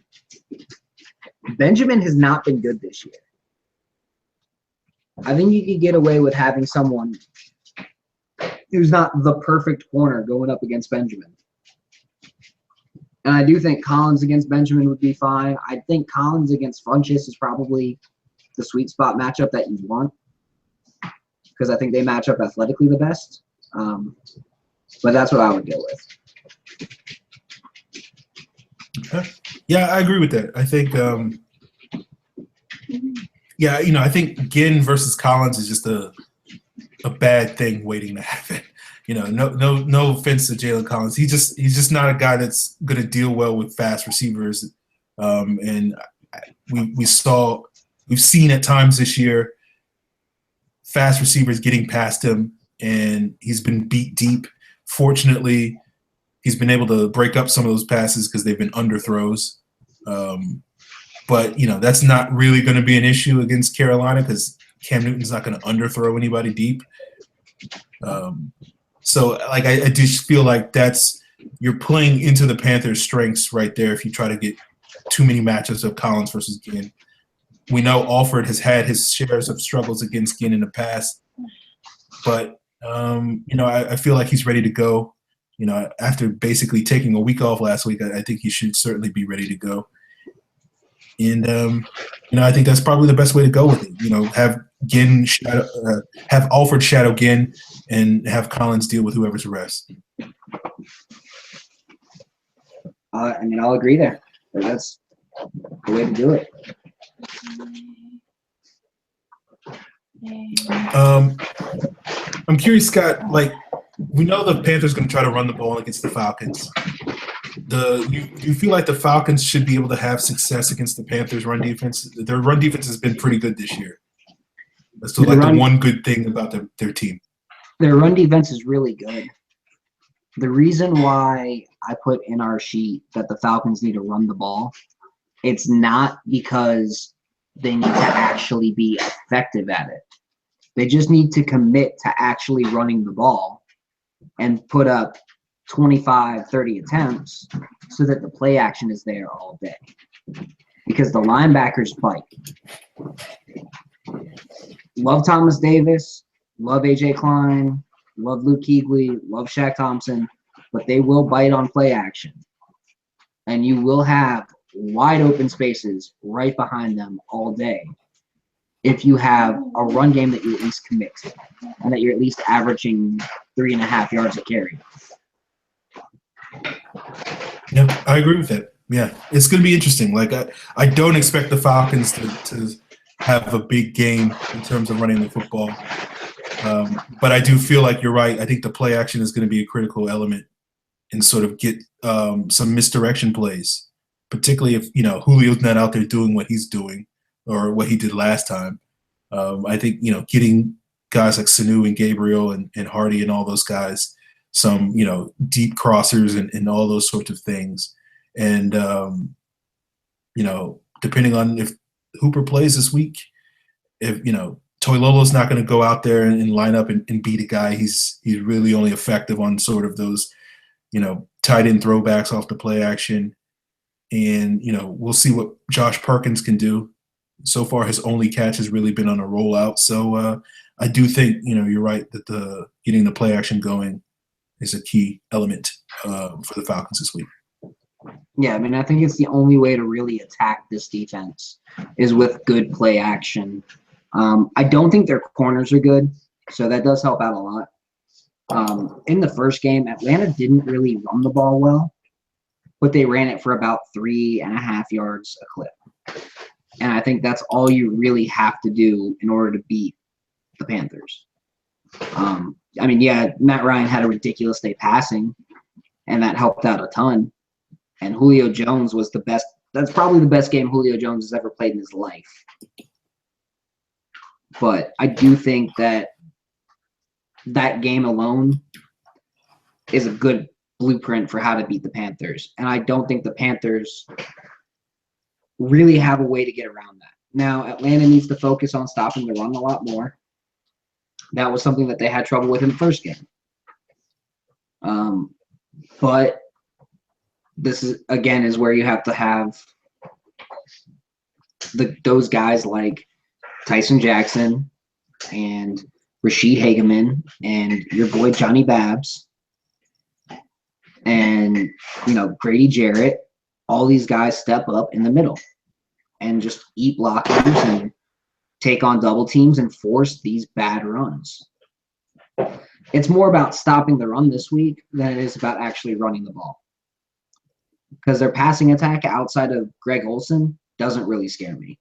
Benjamin has not been good this year. I think you could get away with having someone who's not the perfect corner going up against Benjamin. And I do think Collins against Benjamin would be fine. I think Collins against Funches is probably the sweet spot matchup that you want because I think they match up athletically the best. But that's what I would go with. Okay. Yeah, I agree with that. I think I think Ginn versus Collins is just a bad thing waiting to happen. No offense to Jalen Collins. He's just not a guy that's going to deal well with fast receivers. And we've seen at times this year fast receivers getting past him, and he's been beat deep. Fortunately, he's been able to break up some of those passes because they've been underthrows. But that's not really going to be an issue against Carolina because Cam Newton's not going to underthrow anybody deep. So I just feel like you're playing into the Panthers' strengths right there if you try to get too many matchups of Collins versus Ginn. We know Alford has had his shares of struggles against Ginn in the past, but I feel like he's ready to go. After basically taking a week off last week, I think he should certainly be ready to go. And I think that's probably the best way to go with it. Have Ginn have Alford shadow Ginn, and have Collins deal with whoever's rest. I'll agree there. That's the way to do it. I'm curious, Scott. Like, we know the Panthers going to try to run the ball against the Falcons. You feel like the Falcons should be able to have success against the Panthers' run defense? Their run defense has been pretty good this year. That's the one good thing about their team. Their run defense is really good. The reason why I put in our sheet that the Falcons need to run the ball, it's not because they need to actually be effective at it. They just need to commit to actually running the ball and put up 25, 30 attempts so that the play action is there all day. Because the linebackers bite. Love Thomas Davis, love A.J. Klein, love Luke Kuechly, love Shaq Thompson, but they will bite on play action. And you will have wide open spaces right behind them all day if you have a run game that you at least commit to and that you're at least averaging 3.5 yards a carry. Yeah, I agree with that. Yeah, it's going to be interesting. Like, I don't expect the Falcons to have a big game in terms of running the football. But I do feel like you're right. I think the play action is going to be a critical element and sort of get some misdirection plays, particularly if, Julio's not out there doing what he's doing or what he did last time. I think, getting guys like Sanu and Gabriel and Hardy and all those guys, some, deep crossers and all those sorts of things. And, depending on if Hooper plays this week, if, Toilolo's not going to go out there and line up and beat a guy. He's really only effective on sort of those, tight end throwbacks off the play action. And, we'll see what Josh Perkins can do. So far, his only catch has really been on a rollout. So I do think, you're right that getting the play action going is a key element for the Falcons this week. Yeah, I think it's the only way to really attack this defense is with good play action. I don't think their corners are good, so that does help out a lot. In the first game, Atlanta didn't really run the ball well, but they ran it for about 3.5 yards a clip. And I think that's all you really have to do in order to beat the Panthers. Matt Ryan had a ridiculous day passing, and that helped out a ton. And Julio Jones was the best. That's probably the best game Julio Jones has ever played in his life. But I do think that game alone is a good blueprint for how to beat the Panthers. And I don't think the Panthers really have a way to get around that. Now, Atlanta needs to focus on stopping the run a lot more. That was something that they had trouble with in the first game. But this is where you have to have those guys like Tyson Jackson and Rashid Hageman and your boy Johnny Babs and, Grady Jarrett. All these guys step up in the middle and just eat blockers and take on double teams and force these bad runs. It's more about stopping the run this week than it is about actually running the ball. Because their passing attack outside of Greg Olsen doesn't really scare me.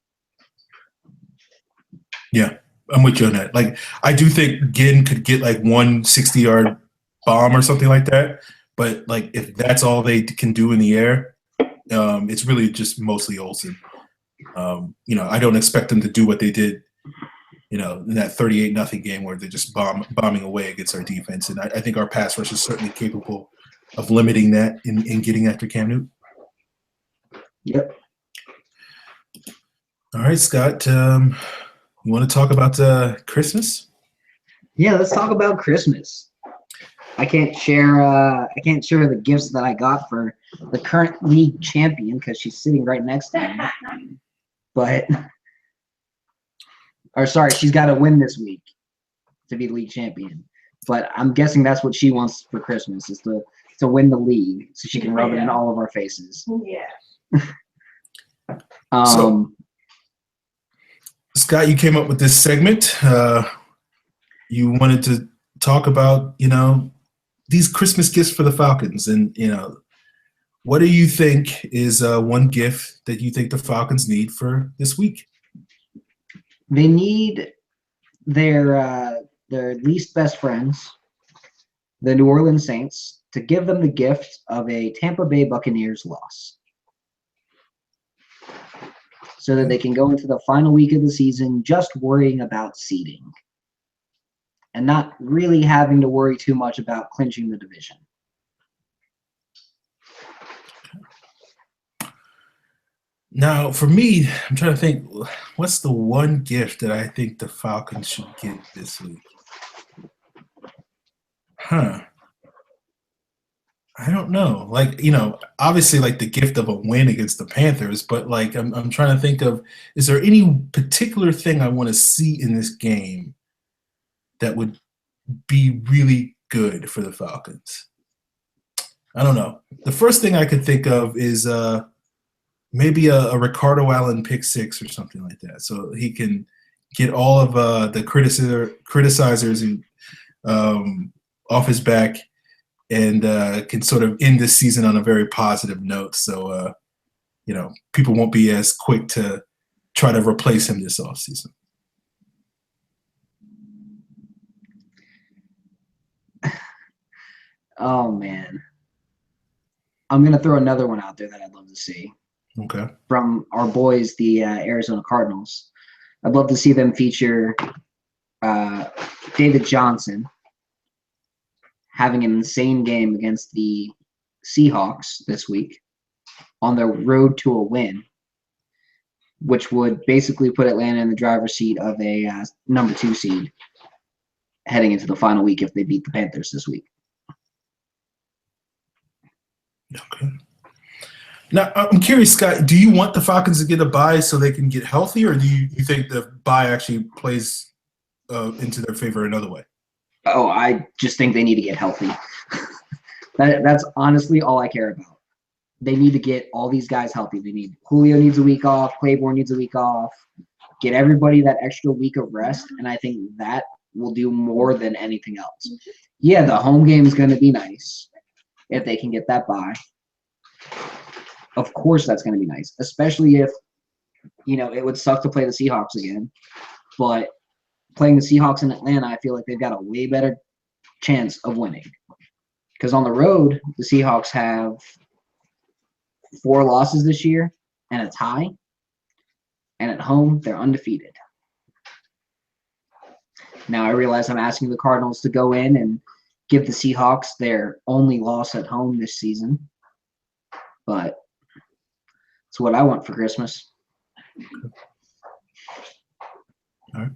Yeah, I'm with you on that. Like, I do think Ginn could get like 160-yard bomb or something like that. But, like, if that's all they can do in the air, it's really just mostly Olsen. I don't expect them to do what they did, in that 38-0 game where they're just bombing away against our defense. And I think our pass rush is certainly capable of limiting that and getting after Cam Newton. Yep. All right, Scott. You want to talk about Christmas? Yeah, let's talk about Christmas. I can't share the gifts that I got for the current league champion because she's sitting right next to me. She's got to win this week to be league champion. But I'm guessing that's what she wants for Christmas is to win the league so she can rub it in all of our faces. Yeah. So, Scott, you came up with this segment. You wanted to talk about, these Christmas gifts for the Falcons. And, What do you think is one gift that you think the Falcons need for this week? They need their least best friends, the New Orleans Saints, to give them the gift of a Tampa Bay Buccaneers loss, so that they can go into the final week of the season just worrying about seeding and not really having to worry too much about clinching the division. Now, for me, I'm trying to think, what's the one gift that I think the Falcons should get this week? I don't know. Like, obviously like the gift of a win against the Panthers, but like I'm trying to think of, is there any particular thing I want to see in this game that would be really good for the Falcons? I don't know. The first thing I could think of is maybe a Ricardo Allen pick six or something like that, so he can get all of the criticizers and off his back, and can sort of end this season on a very positive note. So people won't be as quick to try to replace him this offseason. Oh man, I'm gonna throw another one out there that I'd love to see. Okay. From our boys, the Arizona Cardinals. I'd love to see them feature David Johnson having an insane game against the Seahawks this week on their road to a win, which would basically put Atlanta in the driver's seat of a number 2 seed heading into the final week if they beat the Panthers this week. Okay. Now, I'm curious, Scott, do you want the Falcons to get a bye so they can get healthy, or do you think the bye actually plays into their favor another way? Oh, I just think they need to get healthy. That's honestly all I care about. They need to get all these guys healthy. Julio needs a week off. Claiborne needs a week off. Get everybody that extra week of rest, and I think that will do more than anything else. Yeah, the home game is going to be nice if they can get that bye. Of course that's going to be nice, especially if, it would suck to play the Seahawks again. But playing the Seahawks in Atlanta, I feel like they've got a way better chance of winning. Because on the road, the Seahawks have 4 losses this year and a tie. And at home, they're undefeated. Now, I realize I'm asking the Cardinals to go in and give the Seahawks their only loss at home this season. But it's what I want for Christmas. All right.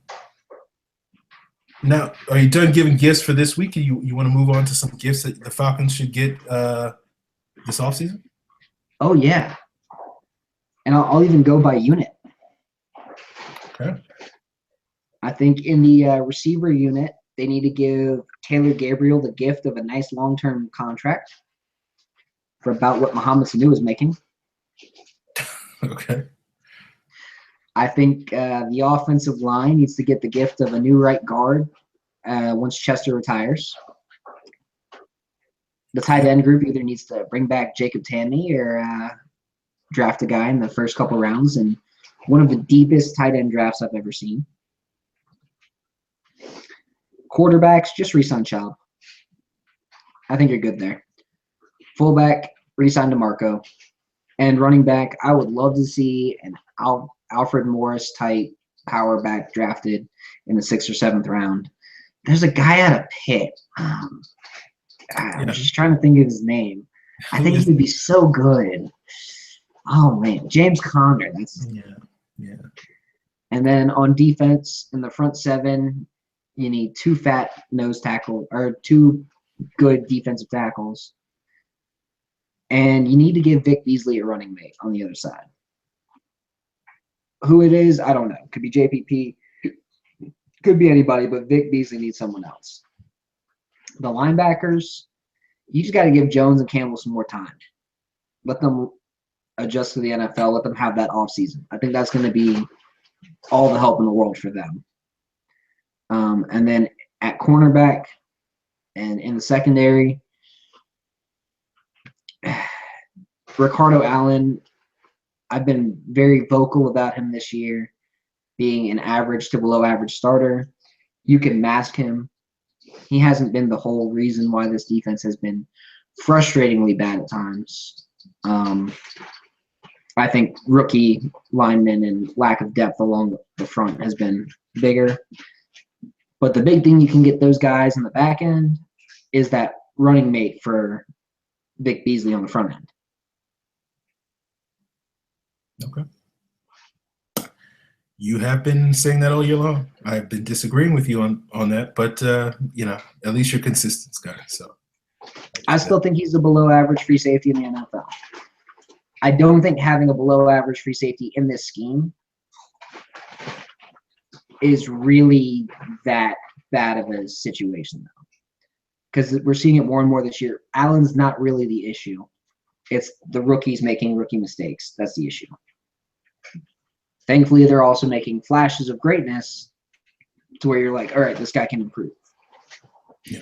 Now, are you done giving gifts for this week? You want to move on to some gifts that the Falcons should get this offseason? Oh, yeah. And I'll even go by unit. Okay. I think in the receiver unit, they need to give Taylor Gabriel the gift of a nice long-term contract for about what Mohamed Sanu is making. Okay. I think the offensive line needs to get the gift of a new right guard once Chester retires. The tight end group either needs to bring back Jacob Tamme or draft a guy in the first couple rounds, and one of the deepest tight end drafts I've ever seen. Quarterbacks, just re-sign Chubb. I think you're good there. Fullback, re-sign DeMarco. And running back, I would love to see an Alfred Morris type power back drafted in the 6th or 7th round. There's a guy out of Pitt. I'm just trying to think of his name. I think he would be so good. Oh man, James Conner. Yeah. And then on defense, in the front 7, you need 2 fat nose tackle or 2 good defensive tackles. And you need to give Vic Beasley a running mate on the other side. Who it is, I don't know. Could be JPP. Could be anybody, but Vic Beasley needs someone else. The linebackers, you just got to give Jones and Campbell some more time. Let them adjust to the NFL. Let them have that offseason. I think that's going to be all the help in the world for them. And then at cornerback and in the secondary, Ricardo Allen, I've been very vocal about him this year being an average to below average starter. You can mask him. He hasn't been the whole reason why this defense has been frustratingly bad at times. I think rookie linemen and lack of depth along the front has been bigger. But the big thing you can get those guys in the back end is that running mate for Vic Beasley on the front end. Okay. You have been saying that all year long. I've been disagreeing with you on that, but at least you're consistent, Scott. So I still think he's a below average free safety in the NFL. I don't think having a below average free safety in this scheme is really that bad of a situation, though, because we're seeing it more and more this year. Allen's not really the issue. It's the rookies making rookie mistakes. That's the issue. Thankfully, they're also making flashes of greatness to where you're like, all right, this guy can improve. Yeah.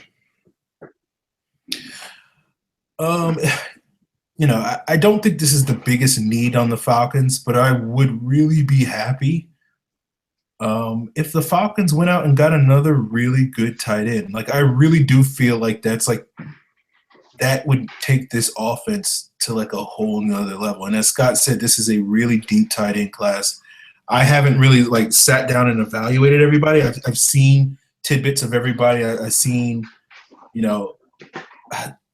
I don't think this is the biggest need on the Falcons, but I would really be happy if the Falcons went out and got another really good tight end. Like, I really do feel like that would take this offense to like a whole nother level. And as Scott said, this is a really deep tight end class. I haven't really like sat down and evaluated everybody. I've seen tidbits of everybody. I've seen,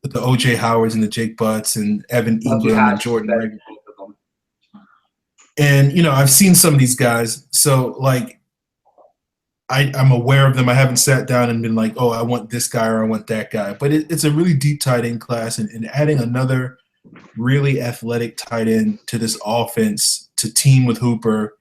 the O.J. Howards and the Jake Butts and Evan Ingram and Jordan Reagan. And, I've seen some of these guys. So, like, I'm aware of them. I haven't sat down and been like, oh, I want this guy or I want that guy. But it's a really deep tight end class. And adding another really athletic tight end to this offense to team with Hooper,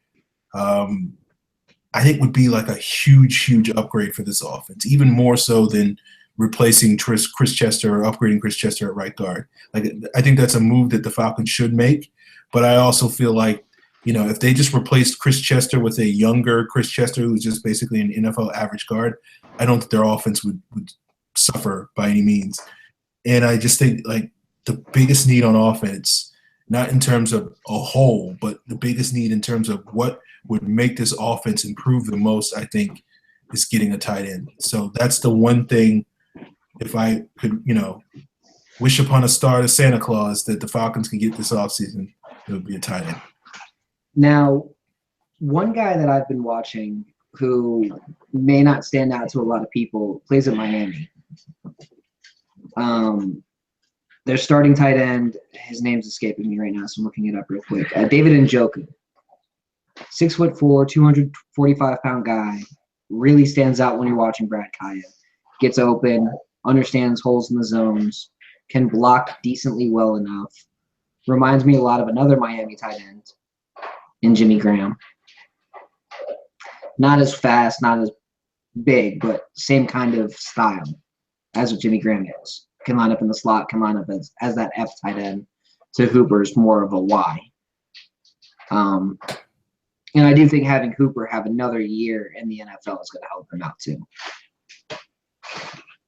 I think would be like a huge, huge upgrade for this offense, even more so than replacing Chris Chester or upgrading Chris Chester at right guard. Like, I think that's a move that the Falcons should make. But I also feel like, if they just replaced Chris Chester with a younger Chris Chester who's just basically an NFL average guard, I don't think their offense would suffer by any means. And I just think, like, the biggest need on offense, not in terms of a whole, but the biggest need in terms of what would make this offense improve the most, I think, is getting a tight end. So that's the one thing, if I could, wish upon a star to Santa Claus that the Falcons can get this offseason, it would be a tight end. Now, one guy that I've been watching who may not stand out to a lot of people plays at Miami. Their starting tight end, his name's escaping me right now, so I'm looking it up real quick. David Njoku, 6'4", 245-pound guy, really stands out when you're watching Brad Kaya. Gets open, understands holes in the zones, can block decently well enough. Reminds me a lot of another Miami tight end in Jimmy Graham. Not as fast, not as big, but same kind of style as what Jimmy Graham is. Can line up in the slot, can line up as that F tight end. To Hooper's more of a Y. And I do think having Hooper have another year in the NFL is going to help him out too.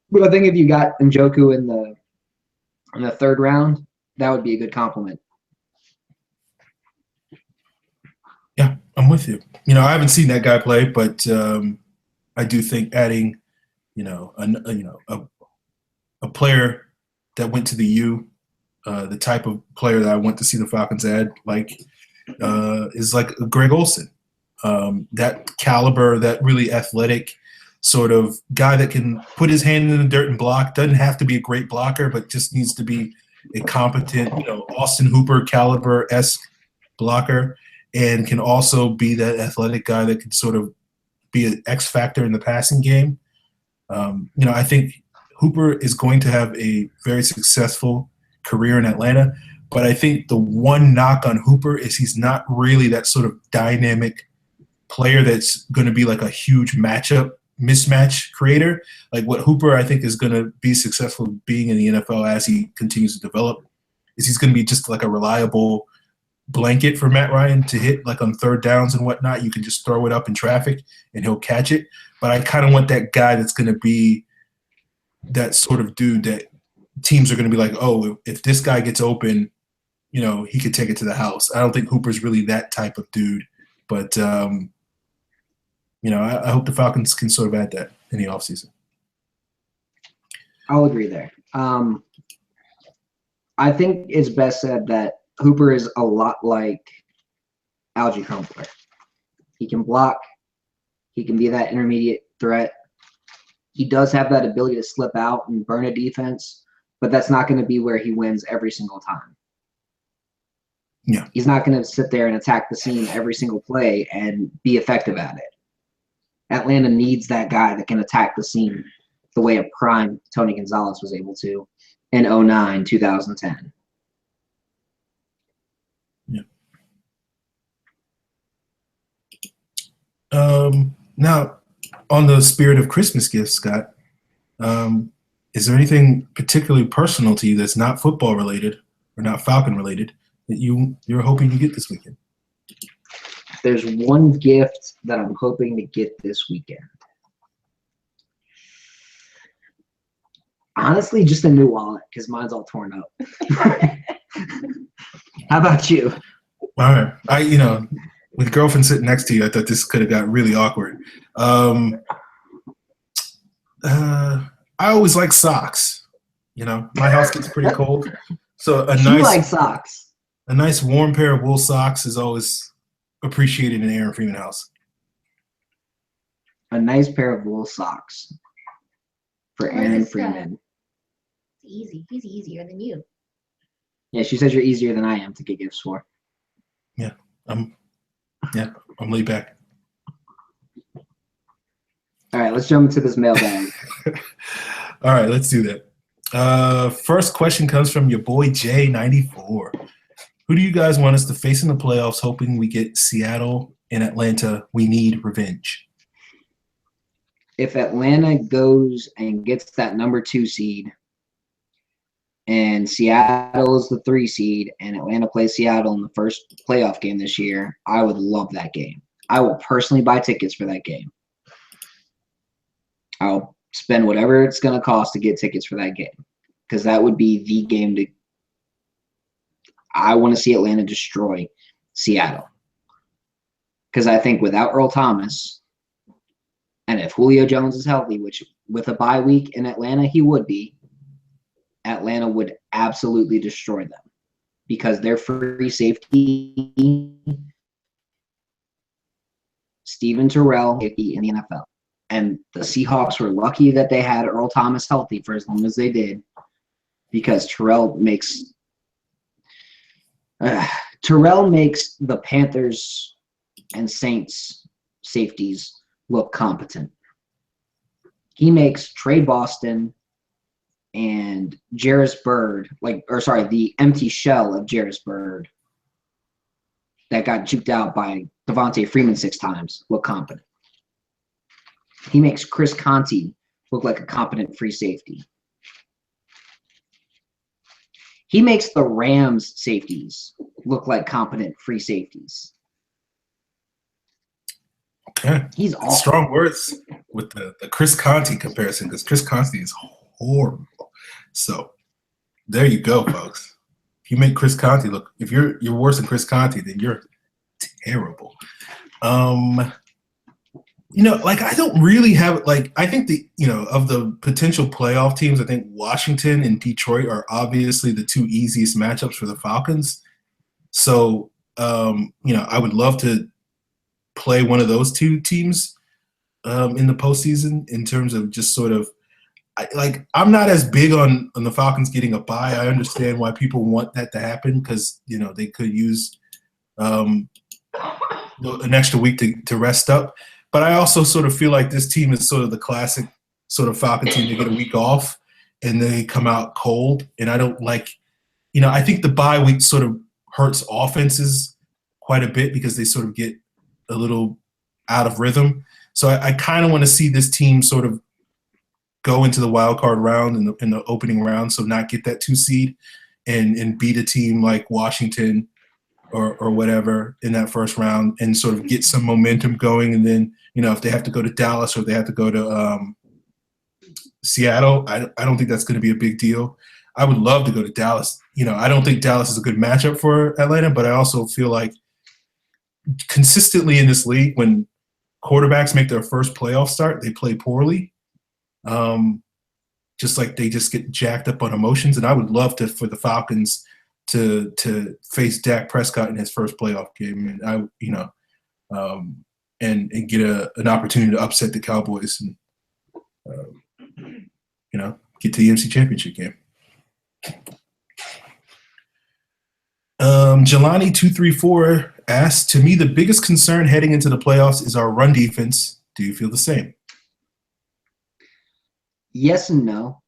But I think if you got Njoku in the third round, that would be a good compliment. Yeah, I'm with you. I haven't seen that guy play, but I do think adding, a player that went to the U, the type of player that I want to see the Falcons add, is like Greg Olsen. That caliber, that really athletic sort of guy that can put his hand in the dirt and block. Doesn't have to be a great blocker, but just needs to be a competent, Austin Hooper caliber-esque blocker, and can also be that athletic guy that can sort of be an X factor in the passing game. I think Hooper is going to have a very successful career in Atlanta, but I think the one knock on Hooper is he's not really that sort of dynamic player that's going to be like a huge mismatch creator. Like what Hooper, I think, is going to be successful being in the NFL as he continues to develop is he's going to be just like a reliable blanket for Matt Ryan to hit, like on third downs and whatnot. You can just throw it up in traffic and he'll catch it. But I kind of want that guy that's going to be that sort of dude that teams are going to be like, oh, if this guy gets open, he could take it to the house. I don't think Hooper's really that type of dude, but I hope the Falcons can sort of add that in the offseason. I'll agree there. I think it's best said that Hooper is a lot like Algie Crumpler. He can block. He can be that intermediate threat. He does have that ability to slip out and burn a defense, but that's not going to be where he wins every single time. Yeah. He's not going to sit there and attack the seam every single play and be effective at it. Atlanta needs that guy that can attack the seam the way a prime Tony Gonzalez was able to in 2009, 2010. Yeah. Now, on the spirit of Christmas gifts, Scott, is there anything particularly personal to you that's not football related or not Falcon related that you're hoping to get this weekend? There's one gift that I'm hoping to get this weekend. Honestly, just a new wallet because mine's all torn up. How about you? All right. With girlfriend sitting next to you, I thought this could have got really awkward. I always like socks. My house gets pretty cold, so You like socks. A nice warm pair of wool socks is always appreciated in Aaron Freeman house. A nice pair of wool socks for Aaron Freeman. Easy. He's easier than you. Yeah, she says you're easier than I am to get gifts for. Yeah, I'm laid back. All right, let's jump into this mailbag. All right, let's do that. First question comes from your boy J94. Who do you guys want us to face in the playoffs, hoping we get Seattle and Atlanta? We need revenge. If Atlanta goes and gets that number 2 seed and Seattle is the 3 seed and Atlanta plays Seattle in the first playoff game this year, I would love that game. I will personally buy tickets for that game. I'll spend whatever it's going to cost to get tickets for that game because that would be the game to – I want to see Atlanta destroy Seattle because I think without Earl Thomas and if Julio Jones is healthy, which with a bye week in Atlanta he would be, Atlanta would absolutely destroy them because their free safety, Steven Terrell, in the NFL. And the Seahawks were lucky that they had Earl Thomas healthy for as long as they did because Terrell makes the Panthers and Saints safeties look competent. He makes Trey Boston and Jarris Byrd, the empty shell of Jarris Byrd that got juked out by Devontae Freeman 6 times, look competent. He makes Chris Conte look like a competent free safety. He makes the Rams safeties look like competent free safeties. Okay. He's awesome. Strong words with the Chris Conte comparison because Chris Conte is horrible. So there you go, folks. If you make Chris Conte look, if you're worse than Chris Conte, then you're terrible. I don't really have I think of the potential playoff teams, I think Washington and Detroit are obviously the 2 easiest matchups for the Falcons. So, I would love to play one of those 2 teams in the postseason in terms of just sort of I'm not as big on the Falcons getting a bye. I understand why people want that to happen because, they could use an extra week to rest up. But I also sort of feel like this team is sort of the classic sort of Falcon team. They get a week off and they come out cold. And I don't I think the bye week sort of hurts offenses quite a bit because they sort of get a little out of rhythm. So I kind of want to see this team sort of go into the wild card round in the opening round, so not get that 2 seed and beat a team like Washington or whatever in that first round and sort of get some momentum going. And then, if they have to go to Dallas or they have to go to Seattle, I don't think that's going to be a big deal. I would love to go to Dallas. I don't think Dallas is a good matchup for Atlanta, but I also feel like consistently in this league, when quarterbacks make their first playoff start, they play poorly. Just like they just get jacked up on emotions. And I would love for the Falcons to face Dak Prescott in his first playoff game, and get an opportunity to upset the Cowboys and get to the NFC Championship game. Jelani234 asks, to me, the biggest concern heading into the playoffs is our run defense. Do you feel the same? Yes and no.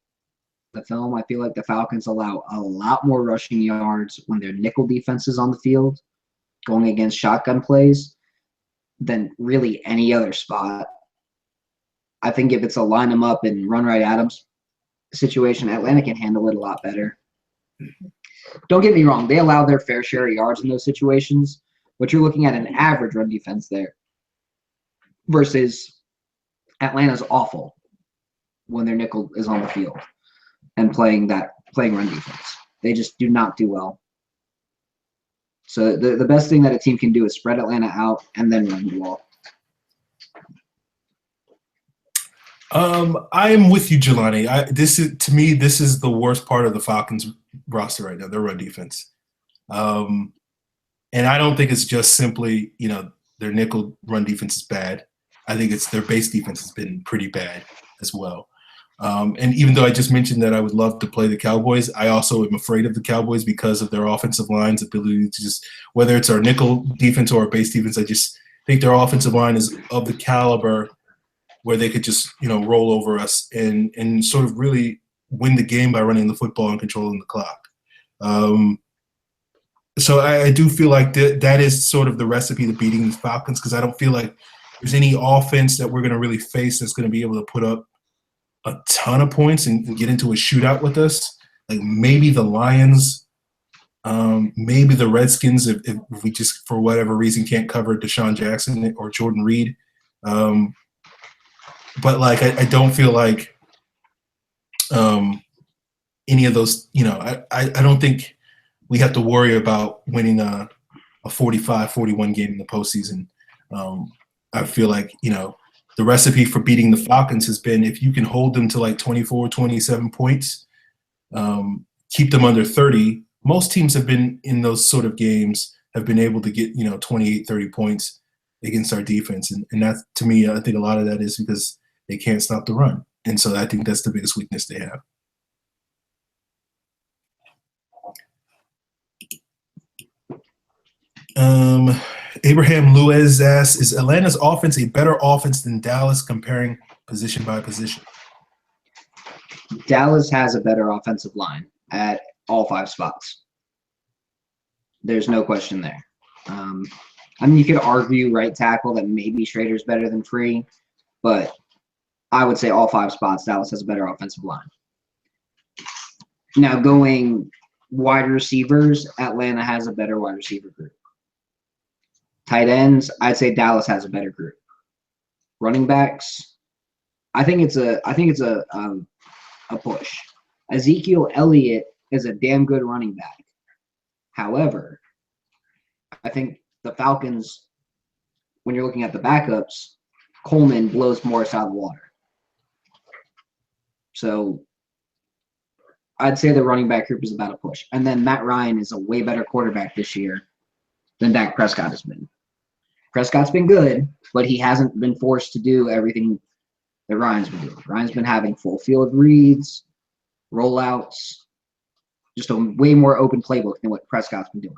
The film, I feel like the Falcons allow a lot more rushing yards when their nickel defense is on the field, going against shotgun plays, than really any other spot. I think if it's a line them up and run right at them situation, Atlanta can handle it a lot better. Don't get me wrong, they allow their fair share of yards in those situations, but you're looking at an average run defense there versus Atlanta's awful when their nickel is on the field and playing run defense. They just do not do well. So the best thing that a team can do is spread Atlanta out and then run the ball. I am with you, Jelani. This is the worst part of the Falcons roster right now, their run defense. And I don't think it's just simply, their nickel run defense is bad. I think it's their base defense has been pretty bad as well. And even though I just mentioned that I would love to play the Cowboys, I also am afraid of the Cowboys because of their offensive line's ability to just, whether it's our nickel defense or our base defense, I just think their offensive line is of the caliber where they could just, roll over us and sort of really win the game by running the football and controlling the clock. So I do feel like that is sort of the recipe to beating the Falcons, because I don't feel like there's any offense that we're going to really face that's going to be able to put up a ton of points and get into a shootout with us. Like maybe the Lions, maybe the Redskins if we just, for whatever reason, can't cover Deshaun Jackson or Jordan Reed. But I don't feel like any of those, I don't think we have to worry about winning a 45-41 game in the postseason. I feel like, the recipe for beating the Falcons has been if you can hold them to 24, 27 points, keep them under 30. Most teams have been in those sort of games, have been able to get, 28, 30 points against our defense. And that, to me, I think a lot of that is because they can't stop the run. And so I think that's the biggest weakness they have. Abraham Luez asks, is Atlanta's offense a better offense than Dallas comparing position by position? Dallas has a better offensive line at all 5 spots. There's no question there. You could argue right tackle that maybe Schrader's better than Free, but I would say all 5 spots, Dallas has a better offensive line. Now, going wide receivers, Atlanta has a better wide receiver group. Tight ends, I'd say Dallas has a better group. Running backs, I think it's a push. Ezekiel Elliott is a damn good running back. However, I think the Falcons, when you're looking at the backups, Coleman blows Morris out of the water. So I'd say the running back group is about a push. And then Matt Ryan is a way better quarterback this year than Dak Prescott has been. Prescott's been good, but he hasn't been forced to do everything that Ryan's been doing. Ryan's been having full field reads, rollouts, just a way more open playbook than what Prescott's been doing.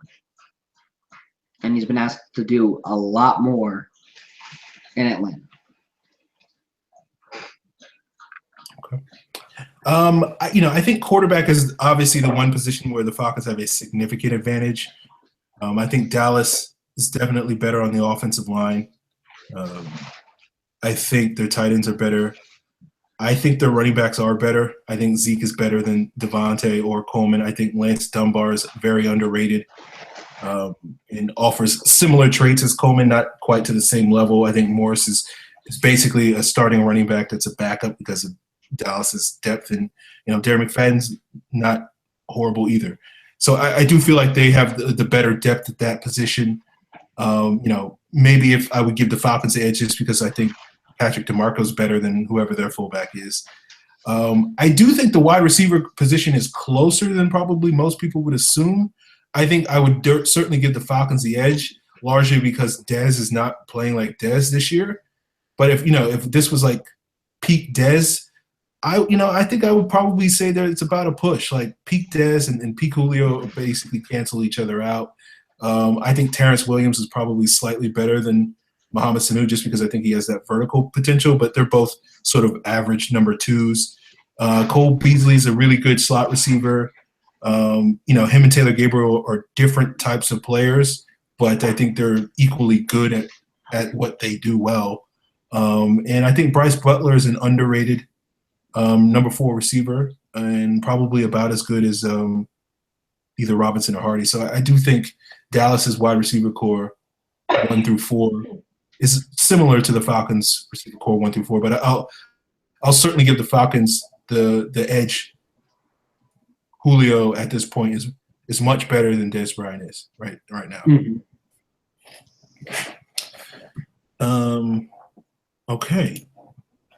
And he's been asked to do a lot more in Atlanta. Okay. I think quarterback is obviously the one position where the Falcons have a significant advantage. I think Dallas is definitely better on the offensive line. I think their tight ends are better. I think their running backs are better. I think Zeke is better than Devontae or Coleman. I think Lance Dunbar is very underrated and offers similar traits as Coleman, not quite to the same level. I think Morris is basically a starting running back that's a backup because of Dallas's depth. And, Darren McFadden's not horrible either. So I do feel like they have the better depth at that position. Maybe if I would give the Falcons the edge just because I think Patrick DeMarco's better than whoever their fullback is. I do think the wide receiver position is closer than probably most people would assume. I think I would certainly give the Falcons the edge, largely because Dez is not playing like Dez this year. But if this was like peak Dez, I think I would probably say that it's about a push. Like peak Dez and peak Julio basically cancel each other out. I think Terrence Williams is probably slightly better than Mohamed Sanu just because I think he has that vertical potential, but they're both sort of average number twos. Cole Beasley's a really good slot receiver. Him and Taylor Gabriel are different types of players, but I think they're equally good at what they do well. And I think Bryce Butler is an underrated number 4 receiver and probably about as good as either Robinson or Hardy. So I do think Dallas's wide receiver core 1 through 4 is similar to the Falcons receiver core 1 through 4, but I'll certainly give the Falcons the edge. Julio at this point is much better than Dez Bryant is right now. Mm-hmm. Okay.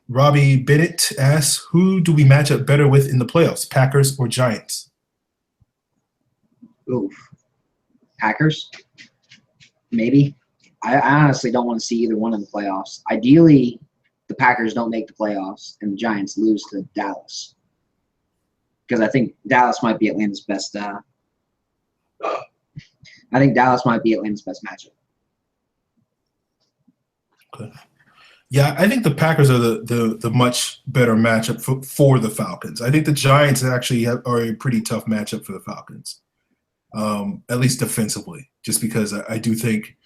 Robbie Bennett asks, who do we match up better with in the playoffs, Packers or Giants? Oof. Packers? Maybe. I honestly don't want to see either one in the playoffs. Ideally, the Packers don't make the playoffs and the Giants lose to Dallas. Because I think Dallas might be Atlanta's best matchup. Okay. Yeah, I think the Packers are the much better matchup for the Falcons. I think the Giants actually are a pretty tough matchup for the Falcons, at least defensively, just because I do think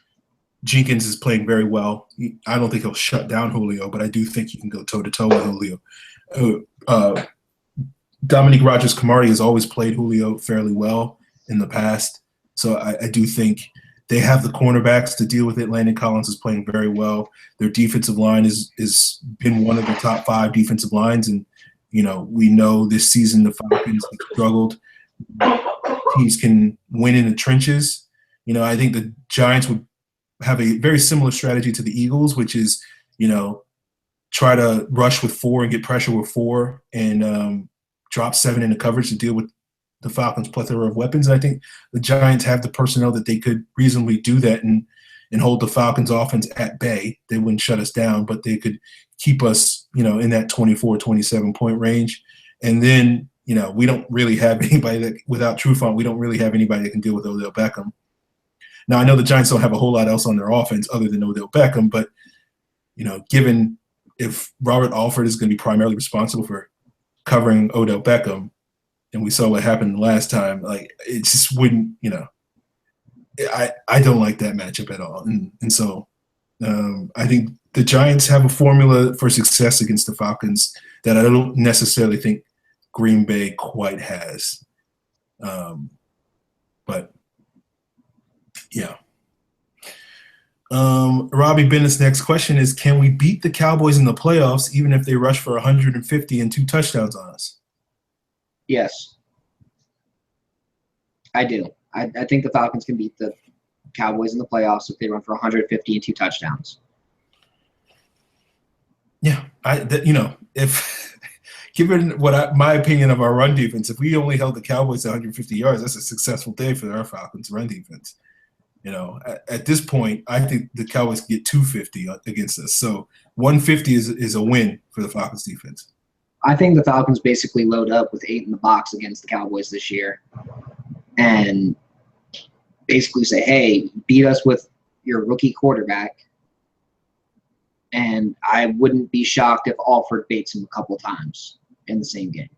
Jenkins is playing very well. I don't think he'll shut down Julio, but I do think he can go toe-to-toe with Julio. Dominique Rodgers-Cromartie has always played Julio fairly well in the past, so I do think they have the cornerbacks to deal with it. Landon Collins is playing very well. Their defensive line is been one of the top 5 defensive lines, and we know this season the Falcons have struggled. Teams can win in the trenches. I think the Giants would have a very similar strategy to the Eagles, which is try to rush with 4 and get pressure with 4 and drop 7 into coverage to deal with the Falcons' plethora of weapons. And I think the Giants have the personnel that they could reasonably do that and hold the Falcons' offense at bay. They wouldn't shut us down, but they could keep us, in that 24, 27-point range. And then, we don't really have anybody that, without Trufant, we don't really have anybody that can deal with Odell Beckham. Now, I know the Giants don't have a whole lot else on their offense other than Odell Beckham, but, given if Robert Alford is going to be primarily responsible for covering Odell Beckham, and we saw what happened last time, like it just wouldn't, I don't like that matchup at all. And so I think the Giants have a formula for success against the Falcons that I don't necessarily think Green Bay quite has. But yeah. Robbie Bennett's next question is, can we beat the Cowboys in the playoffs even if they rush for 150 and 2 touchdowns on us? Yes. I do. I think the Falcons can beat the Cowboys in the playoffs if they run for 150 and 2 touchdowns. Yeah. If given my opinion of our run defense, if we only held the Cowboys to 150 yards, that's a successful day for our Falcons run defense. At this point, I think the Cowboys can get 250 against us. So 150 is a win for the Falcons defense. I think the Falcons basically load up with 8 in the box against the Cowboys this year and basically say, hey, beat us with your rookie quarterback. And I wouldn't be shocked if Alford baits him a couple times in the same game.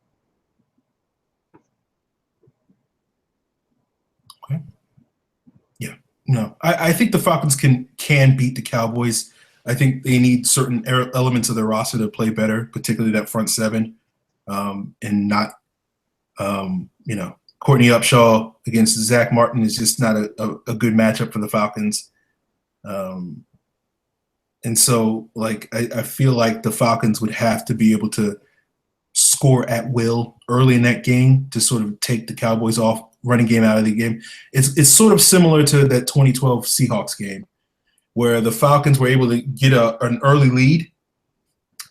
Okay. Yeah. No, I think the Falcons can beat the Cowboys. I think they need certain elements of their roster to play better, particularly that front 7, and not, Courtney Upshaw against Zach Martin is just not a good matchup for the Falcons. And so, I feel like the Falcons would have to be able to score at will early in that game to sort of take the Cowboys off running game out of the game. It's sort of similar to that 2012 Seahawks game where the Falcons were able to get an early lead,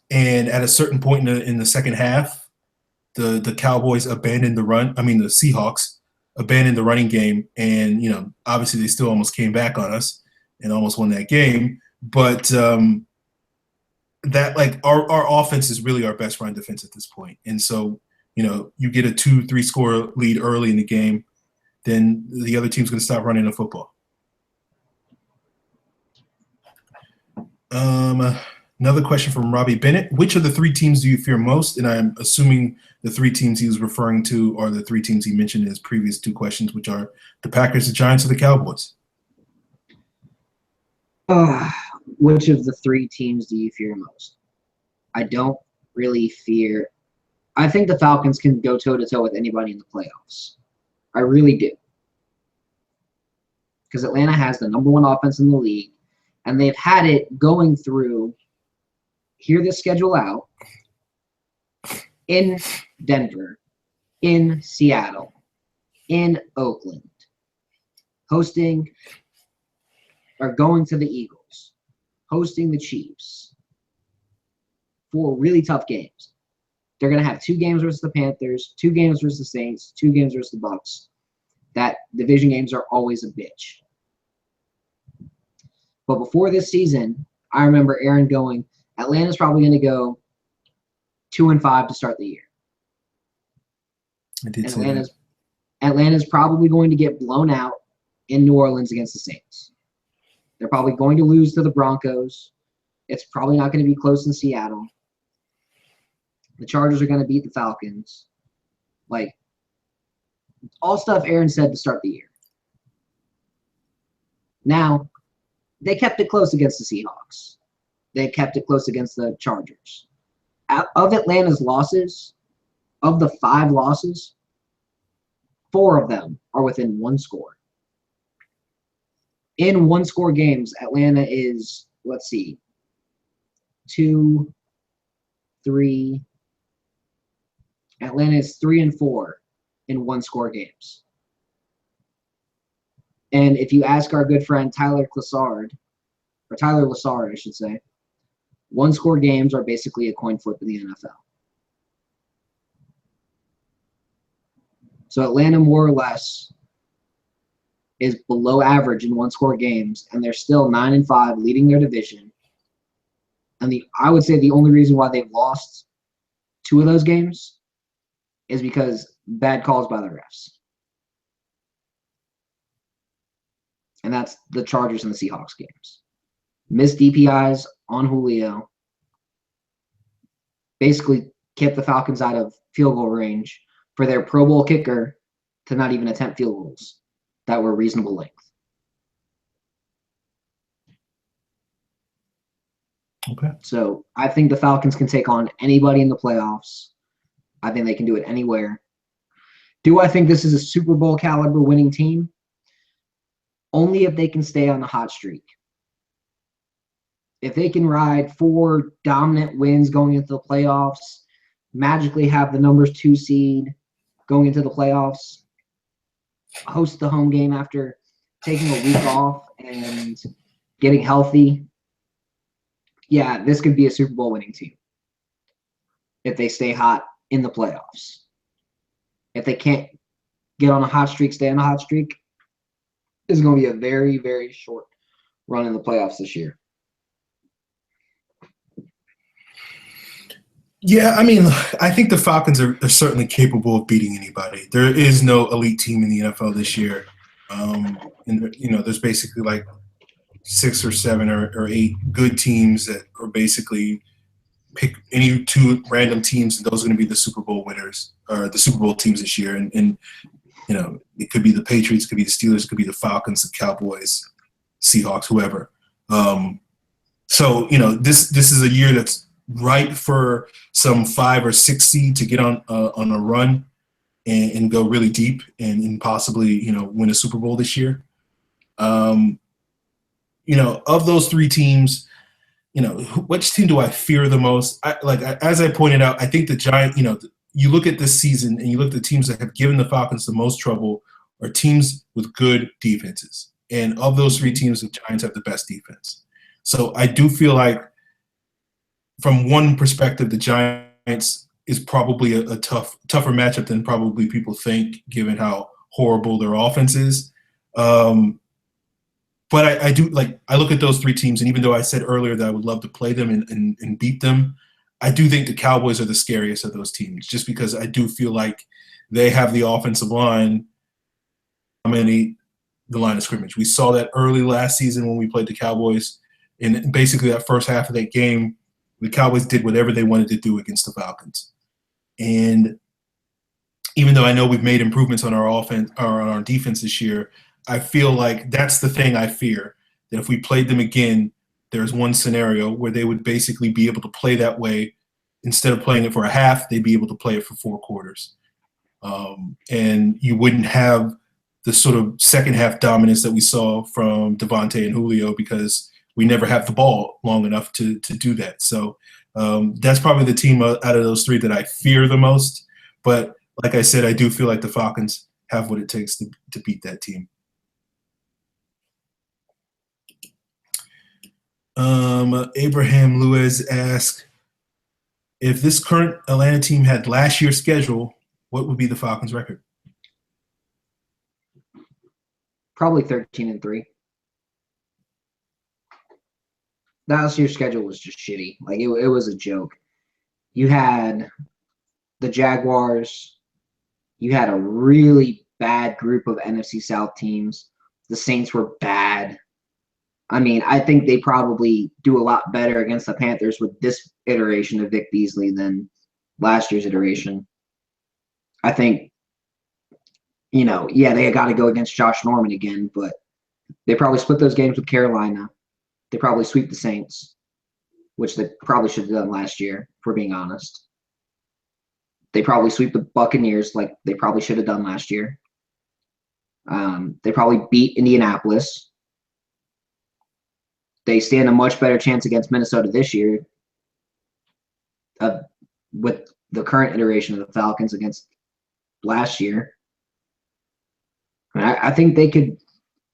and at a certain point in the second half, the Cowboys abandoned the run. I mean, the Seahawks abandoned the running game, and obviously they still almost came back on us and almost won that game. But that our offense is really our best run defense at this point, and so you get a 2-3 score lead early in the game, then the other team's going to stop running the football. Another question from Robbie Bennett. Which of the three teams do you fear most? And I'm assuming the three teams he was referring to are the three teams he mentioned in his previous two questions, which are the Packers, the Giants, or the Cowboys. Which of the three teams do you fear most? I don't really fear. I think the Falcons can go toe-to-toe with anybody in the playoffs. I really do. Because Atlanta has the number one offense in the league, and they've had it going through, hear this schedule out, in Denver, in Seattle, in Oakland, hosting or going to the Eagles, hosting the Chiefs. 4 really tough games. They're going to have 2 games versus the Panthers, 2 games versus the Saints, 2 games versus the Bucs. That division games are always a bitch. But before this season, I remember Aaron going, Atlanta's probably going to go 2-5 to start the year. I did and say that. Atlanta's probably going to get blown out in New Orleans against the Saints. They're probably going to lose to the Broncos. It's probably not going to be close in Seattle. The Chargers are going to beat the Falcons. All stuff Aaron said to start the year. Now, they kept it close against the Seahawks. They kept it close against the Chargers. Of Atlanta's losses, of the 5 losses, 4 of them are within 1 score. In 1-score games, Atlanta is, 2, 3. Atlanta is 3-4 in 1-score games. And if you ask our good friend Tyler Lassard, I should say, 1-score games are basically a coin flip in the NFL. So Atlanta more or less is below average in 1-score games, and they're still 9-5, leading their division. And I would say the only reason why they've lost 2 of those games is because bad calls by the refs. And that's the Chargers and the Seahawks games. Missed DPIs on Julio. Basically kept the Falcons out of field goal range for their Pro Bowl kicker to not even attempt field goals that were reasonable length. Okay. So I think the Falcons can take on anybody in the playoffs. I think they can do it anywhere. Do I think this is a Super Bowl caliber winning team? Only if they can stay on the hot streak. If they can ride 4 dominant wins going into the playoffs, magically have the numbers 2 seed going into the playoffs, host the home game after taking a week off and getting healthy, yeah, this could be a Super Bowl winning team if they stay hot in the playoffs. If they can't get on a hot streak, stay on a hot streak, this is going to be a very, very short run in the playoffs this year. Yeah, I mean, I think the Falcons are certainly capable of beating anybody. There is no elite team in the NFL this year. And, there's basically 6 or 7 or 8 good teams that are basically pick any 2 random teams, and those are going to be the Super Bowl winners or the Super Bowl teams this year. And it could be the Patriots, it could be the Steelers, it could be the Falcons, the Cowboys, Seahawks, whoever. So this is a year that's right for some 5 or 6 seed to get on a run and go really deep and possibly win a Super Bowl this year. Of those 3 teams, which team do I fear the most? As I pointed out, I think the Giants. you look at this season and you look at the teams that have given the Falcons the most trouble are teams with good defenses. And of those three teams, the Giants have the best defense. So I do feel like from one perspective, the Giants is probably a tougher matchup than probably people think, given how horrible their offense is. But I do I look at those three teams, and even though I said earlier that I would love to play them and beat them, I do think the Cowboys are the scariest of those teams, just because I do feel like they have the offensive line dominate the line of scrimmage. We saw that early last season when we played the Cowboys, and basically that first half of that game, the Cowboys did whatever they wanted to do against the Falcons. And even though I know we've made improvements on our offense or on our defense this year, I feel like that's the thing I fear, that if we played them again, there's one scenario where they would basically be able to play that way. Instead of playing it for a half, they'd be able to play it for 4 quarters. And you wouldn't have the sort of second half dominance that we saw from Devontae and Julio, because we never have the ball long enough to do that. So that's probably the team out of those three that I fear the most. But like I said, I do feel like the Falcons have what it takes to beat that team. Abraham Lewis asks, if this current Atlanta team had last year's schedule, what would be the Falcons' record? Probably 13-3. Last year's schedule was just shitty. Like it was a joke. You had the Jaguars. You had a really bad group of NFC South teams. The Saints were bad. I mean, I think they probably do a lot better against the Panthers with this iteration of Vic Beasley than last year's iteration. I think, they got to go against Josh Norman again, but they probably split those games with Carolina. They probably sweep the Saints, which they probably should have done last year, if we're being honest. They probably sweep the Buccaneers like they probably should have done last year. They probably beat Indianapolis. They stand a much better chance against Minnesota this year with the current iteration of the Falcons against last year. I think they could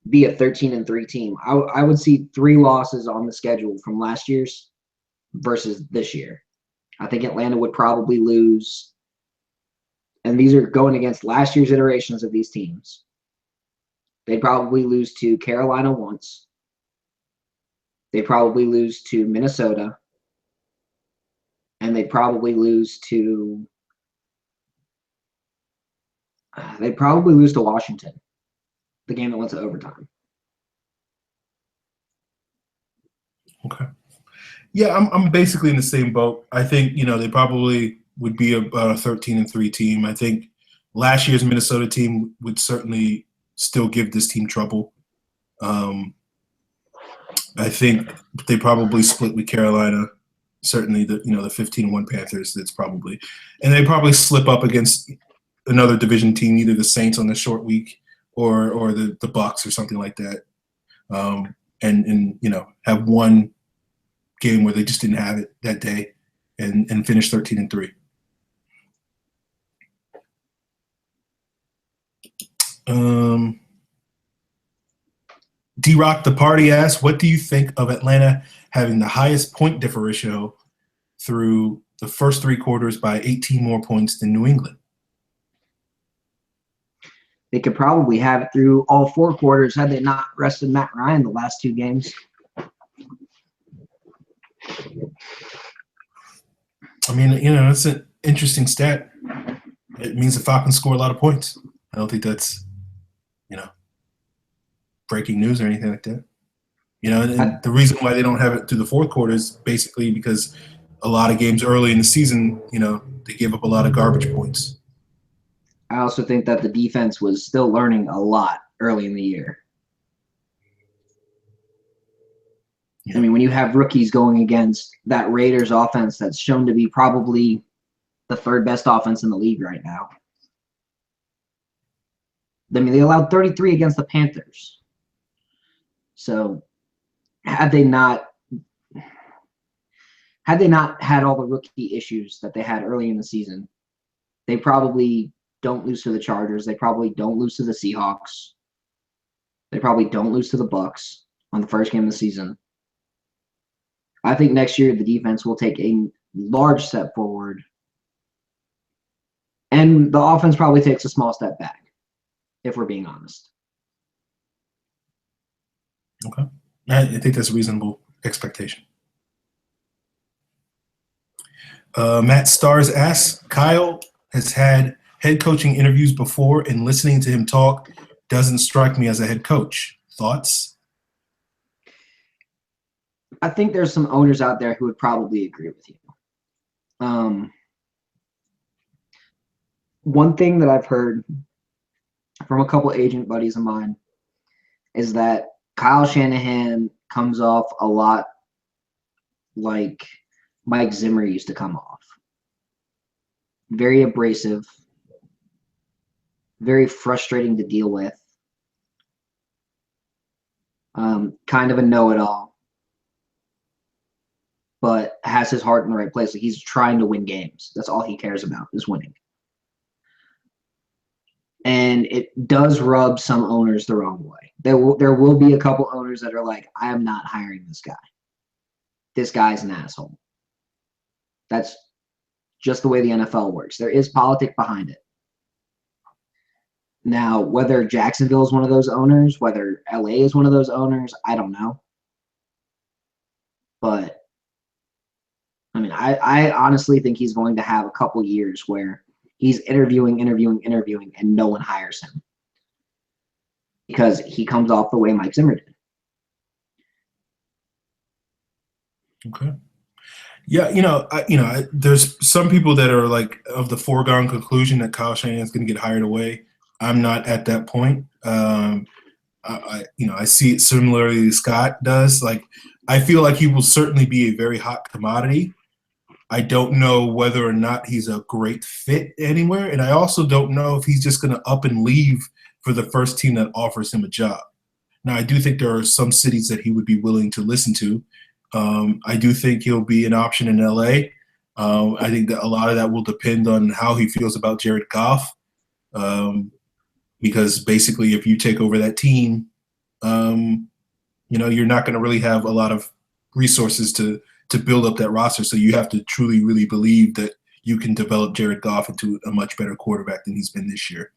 be a 13-3 team. I would see 3 losses on the schedule from last year's versus this year. I think Atlanta would probably lose, and these are going against last year's iterations of these teams. They'd probably lose to Carolina once. They'd probably lose to Minnesota. And they'd probably lose to Washington, the game that went to overtime. Okay. Yeah, I'm basically in the same boat. I think, they probably would be about a 13-3 team. I think last year's Minnesota team would certainly still give this team trouble. I think they probably split with Carolina. Certainly the 15-1 Panthers, that's probably. And they probably slip up against another division team, either the Saints on the short week or the Bucs or something like that. And have one game where they just didn't have it that day and finish 13-3. D-Rock the Party asks, what do you think of Atlanta having the highest point differential through the first 3 quarters by 18 more points than New England? They could probably have it through all 4 quarters had they not rested Matt Ryan the last 2 games. I mean, it's an interesting stat. It means the Falcons score a lot of points. I don't think that's, breaking news or anything like that. And the reason why they don't have it through the 4th quarter is basically because a lot of games early in the season, they give up a lot of garbage points. I also think that the defense was still learning a lot early in the year. Yeah. I mean, when you have rookies going against that Raiders offense that's shown to be probably the 3rd best offense in the league right now. I mean, they allowed 33 against the Panthers. So had they not had all the rookie issues that they had early in the season, They probably don't lose to the Chargers. They probably don't lose to the Seahawks. They probably don't lose to the Bucks on the first game of the season. I think next year the defense will take a large step forward. And the offense probably takes a small step back, if we're being honest. Okay. I think that's a reasonable expectation. Matt Stars asks, Kyle has had head coaching interviews before, and listening to him talk doesn't strike me as a head coach. Thoughts? I think there's some owners out there who would probably agree with you. One thing that I've heard from a couple agent buddies of mine is that Kyle Shanahan comes off a lot like Mike Zimmer used to come off. Very abrasive, very frustrating to deal with, kind of a know-it-all, but has his heart in the right place. Like, he's trying to win games. That's all he cares about, is winning. And it does rub some owners the wrong way. There will be a couple owners that are like, I am not hiring this guy. This guy's an asshole. That's just the way the NFL works. There is politics behind it. Now, whether Jacksonville is one of those owners, whether LA is one of those owners, I don't know. But, I mean, I honestly think he's going to have a couple years where he's interviewing, and no one hires him because he comes off the way Mike Zimmer did. Okay. Yeah, there's some people that are like of the foregone conclusion that Kyle Shanahan is going to get hired away. I'm not at that point. I see it similarly to Scott does. Like, I feel like he will certainly be a very hot commodity. I don't know whether or not he's a great fit anywhere, and I also don't know if he's just going to up and leave for the first team that offers him a job. Now, I do think there are some cities that he would be willing to listen to. I do think he'll be an option in LA. I think that a lot of that will depend on how he feels about Jared Goff, because basically if you take over that team, you're not going to really have a lot of resources to build up that roster. So you have to truly, really believe that you can develop Jared Goff into a much better quarterback than he's been this year.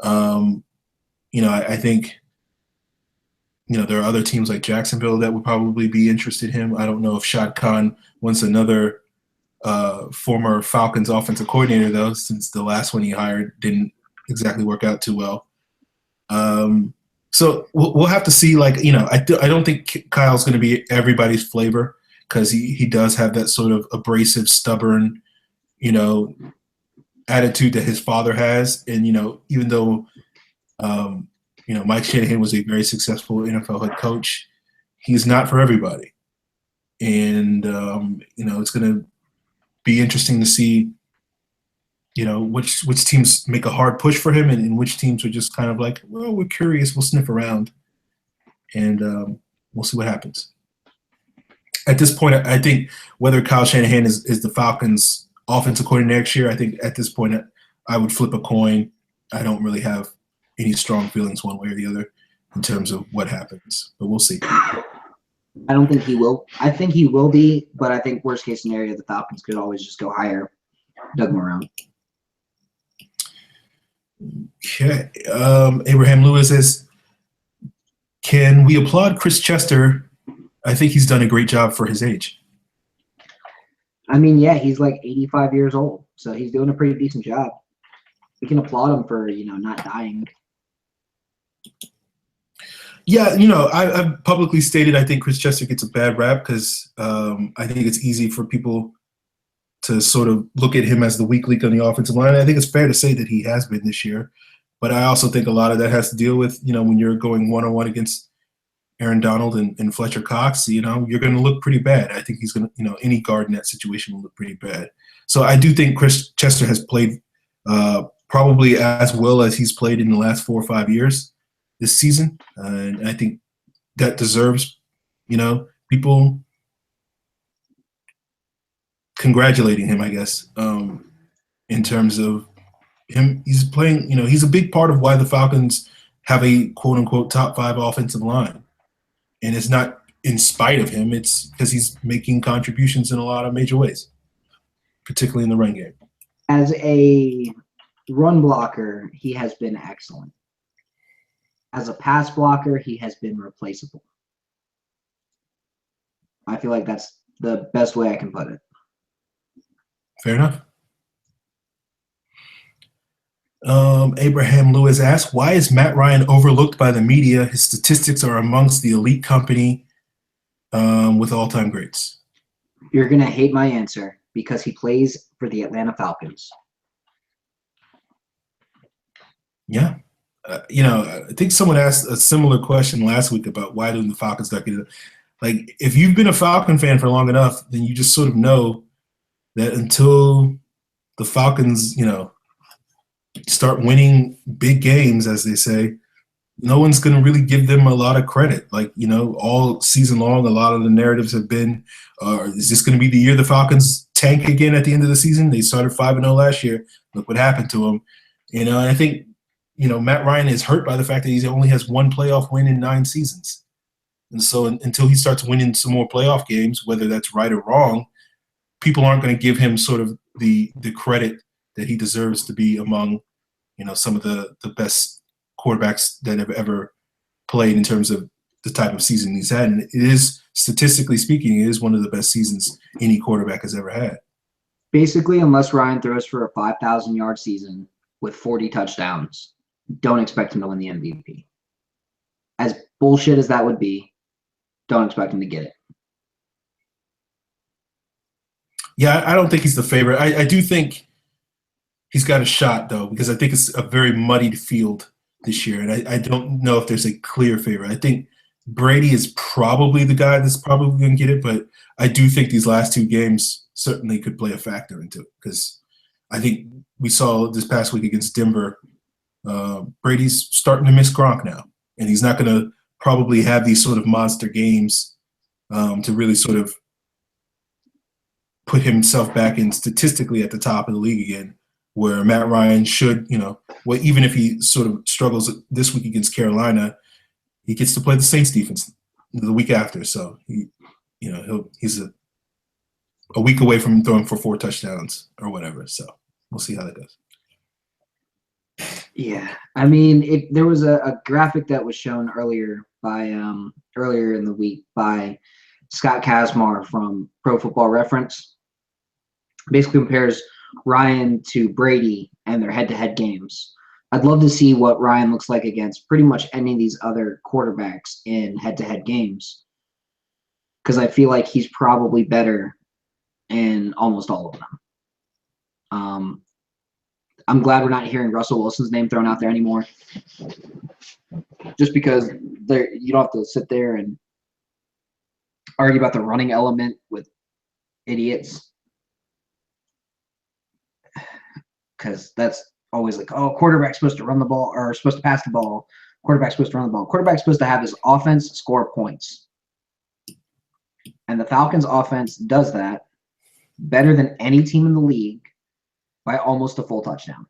I think – there are other teams like Jacksonville that would probably be interested in him. I don't know if Shad Khan wants another former Falcons offensive coordinator, though, since the last one he hired didn't exactly work out too well. So we'll have to see. I don't think Kyle's going to be everybody's flavor because he does have that sort of abrasive, stubborn, attitude that his father has. And, even though Mike Shanahan was a very successful NFL head coach, he's not for everybody. And, it's going to be interesting to see, which teams make a hard push for him and which teams are just kind of like, well, we're curious, we'll sniff around, and we'll see what happens. At this point, I think whether Kyle Shanahan is the Falcons' offensive coordinator next year, I think at this point I would flip a coin. I don't really have any strong feelings one way or the other in terms of what happens, but we'll see. I don't think he will. I think he will be, but I think worst case scenario, the Falcons could always just go hire Doug Marrone. Okay. Abraham Lewis says, can we applaud Chris Chester? I think he's done a great job for his age. I mean, yeah, he's like 85 years old, so he's doing a pretty decent job. We can applaud him for, not dying. Yeah, I've publicly stated I think Chris Chester gets a bad rap because I think it's easy for people to sort of look at him as the weak link on the offensive line. I think it's fair to say that he has been this year, but I also think a lot of that has to deal with, when you're going one-on-one against Aaron Donald and Fletcher Cox, you're going to look pretty bad. I think he's going to, any guard in that situation will look pretty bad. So I do think Chris Chester has played probably as well as he's played in the last 4 or 5 years this season. And I think that deserves, people congratulating him, I guess, in terms of he's playing, he's a big part of why the Falcons have a quote unquote top 5 offensive line. And it's not in spite of him, it's because he's making contributions in a lot of major ways, particularly in the run game. As a run blocker, he has been excellent. As a pass blocker, he has been replaceable. I feel like that's the best way I can put it. Fair enough. Abraham Lewis asks, why is Matt Ryan overlooked by the media? His statistics are amongst the elite company with all-time greats. You're going to hate my answer because he plays for the Atlanta Falcons. Yeah. I think someone asked a similar question last week about why didn't the Falcons not get it. Like, if you've been a Falcon fan for long enough, then you just sort of know that until the Falcons, start winning big games, as they say, no one's going to really give them a lot of credit. Like, all season long, a lot of the narratives have been, is this going to be the year the Falcons tank again at the end of the season? They started 5-0 last year. Look what happened to them. And I think, Matt Ryan is hurt by the fact that he only has one playoff win in 9 seasons. And so until he starts winning some more playoff games, whether that's right or wrong, people aren't going to give him sort of the credit that he deserves to be among, some of the best quarterbacks that have ever played in terms of the type of season he's had. And it is, statistically speaking, it is one of the best seasons any quarterback has ever had. Basically, unless Ryan throws for a 5,000-yard season with 40 touchdowns, don't expect him to win the MVP. As bullshit as that would be, don't expect him to get it. Yeah, I don't think he's the favorite. I do think he's got a shot, though, because I think it's a very muddied field this year, and I don't know if there's a clear favorite. I think Brady is probably the guy that's probably going to get it, but I do think these last 2 games certainly could play a factor into it, because I think we saw this past week against Denver, Brady's starting to miss Gronk now, and he's not going to probably have these sort of monster games to really sort of put himself back in statistically at the top of the league again, where Matt Ryan should, even if he sort of struggles this week against Carolina, he gets to play the Saints defense the week after. So he's a week away from throwing for 4 touchdowns or whatever. So we'll see how that goes. Yeah, I mean, there was a graphic that was shown earlier in the week by Scott Kasmar from Pro Football Reference. Basically compares Ryan to Brady and their head-to-head games. I'd love to see what Ryan looks like against pretty much any of these other quarterbacks in head-to-head games, because I feel like he's probably better in almost all of them. I'm glad we're not hearing Russell Wilson's name thrown out there anymore, just because you don't have to sit there and argue about the running element with idiots, because that's always like, oh, quarterback's supposed to run the ball or supposed to pass the ball. Quarterback's supposed to run the ball. Quarterback's supposed to have his offense score points. And the Falcons offense does that better than any team in the league by almost a full touchdown.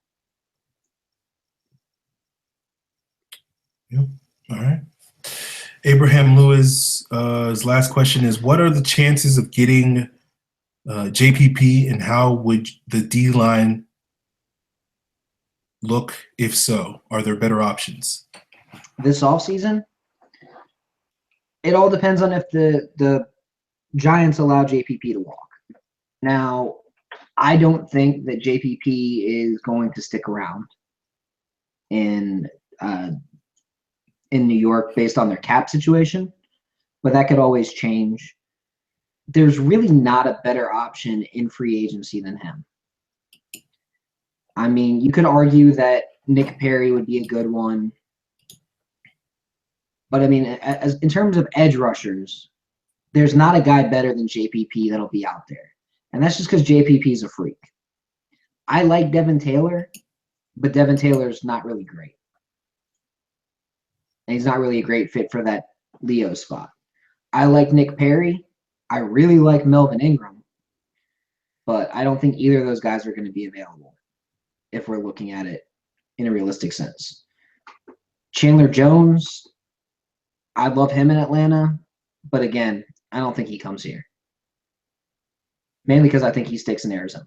Yep. All right. Abraham Lewis, his last question is, what are the chances of getting JPP, and how would the D-line look if so? Are there better options? This offseason, it all depends on if the Giants allow JPP to walk. Now, I don't think that JPP is going to stick around in New York based on their cap situation, but that could always change. There's really not a better option in free agency than him. I mean, you could argue that Nick Perry would be a good one, but I mean, in terms of edge rushers, there's not a guy better than JPP that'll be out there. And that's just because JPP is a freak. I like Devin Taylor, but Devin Taylor's not really great. And he's not really a great fit for that Leo spot. I like Nick Perry. I really like Melvin Ingram. But I don't think either of those guys are going to be available. if we're looking at it in a realistic sense. Chandler Jones, I love him in Atlanta, but again, I don't think he comes here. Mainly because I think he sticks in Arizona.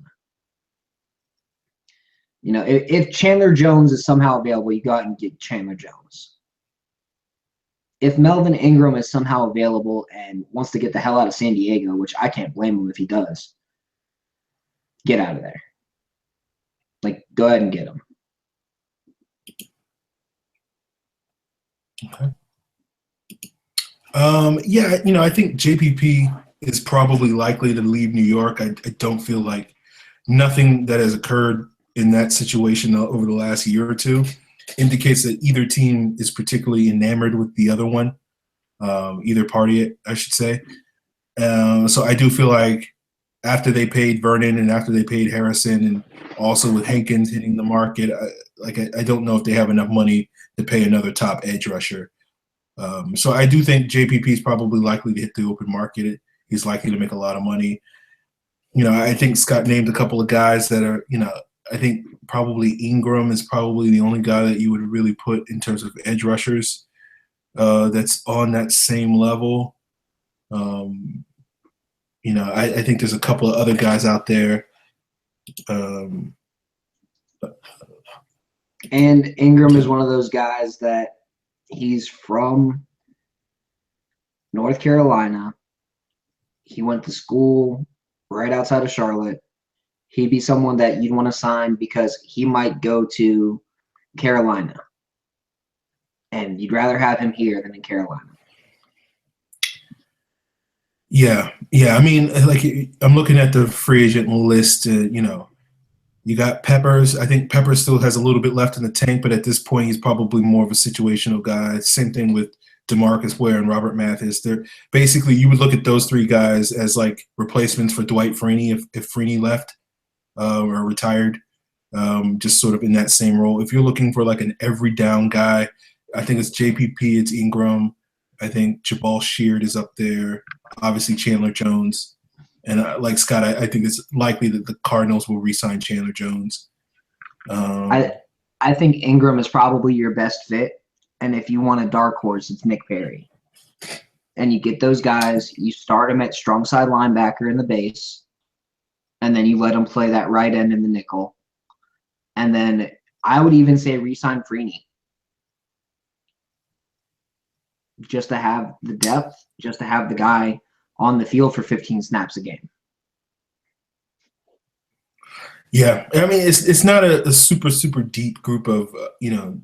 You know, if Chandler Jones is somehow available, you go out and get Chandler Jones. If Melvin Ingram is somehow available and wants to get the hell out of San Diego, which I can't blame him if he does, get out of there. Like, go ahead and get him. Okay. Yeah, you know, I think JPP is probably likely to leave New York. I don't feel like nothing that has occurred in that situation over the last year or two indicates that either team is particularly enamored with the other one, either party, I should say. So I do feel like after they paid Vernon and after they paid Harrison and also with Hankins hitting the market, I don't know if they have enough money to pay another top edge rusher. So I do think JPP is probably likely to hit the open market. He's likely to make a lot of money. You know, I think Scott named a couple of guys that are, you know, I think probably Ingram is probably the only guy that you would really put in terms of edge rushers that's on that same level. You know, I think there's a couple of other guys out there. And Ingram is one of those guys that he's from North Carolina. He went to school right outside of Charlotte. He'd be someone that you'd want to sign because he might go to Carolina. And you'd rather have him here than in Carolina. Yeah. I mean, like, I'm looking at the free agent list. You know, you got Peppers. I think Peppers still has a little bit left in the tank, but at this point, he's probably more of a situational guy. Same thing with DeMarcus Ware and Robert Mathis. They're basically, you would look at those three guys as like replacements for Dwight Freeney if Freeney left or retired, just sort of in that same role. If you're looking for like an every down guy, I think it's JPP, it's Ingram. I think Jabal Sheard is up there. Obviously, Chandler Jones. And like Scott, I think it's likely that the Cardinals will re-sign Chandler Jones. I think Ingram is probably your best fit. And if you want a dark horse, it's Nick Perry. And you get those guys, you start them at strong side linebacker in the base, and then you let them play that right end in the nickel. And then I would even say re-sign Freeney. Just to have the depth, just to have the guy on the field for 15 snaps a game. Yeah, I mean, it's not a super deep group of you know,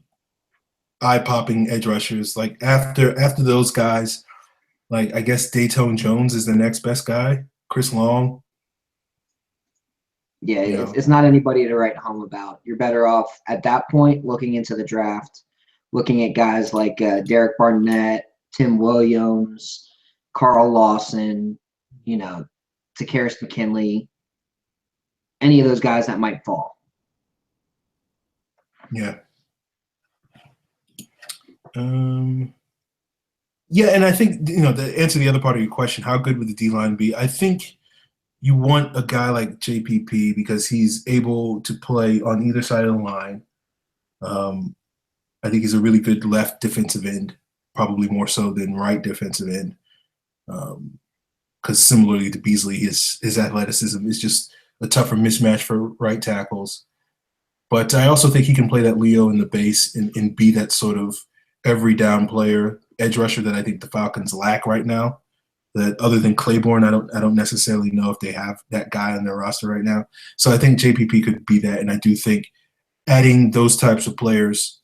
eye-popping edge rushers. Like after those guys, like I guess Dayton Jones is the next best guy. Chris Long. Yeah, it's not anybody to write home about. You're better off at that point looking into the draft, looking at guys like Derek Barnett, Tim Williams, Carl Lawson, you know, Takaris McKinley, any of those guys that might fall. Yeah. Yeah, and I think, you know, to answer the other part of your question, how good would the D-line be? I think you want a guy like JPP because he's able to play on either side of the line. I think he's a really good left defensive end, probably more so than right defensive end. Because similarly to Beasley, his athleticism is just a tougher mismatch for right tackles. But I also think he can play that Leo in the base and be that sort of every down player, edge rusher that I think the Falcons lack right now. That other than Claiborne, I don't necessarily know if they have that guy on their roster right now. So I think JPP could be that, and I do think adding those types of players,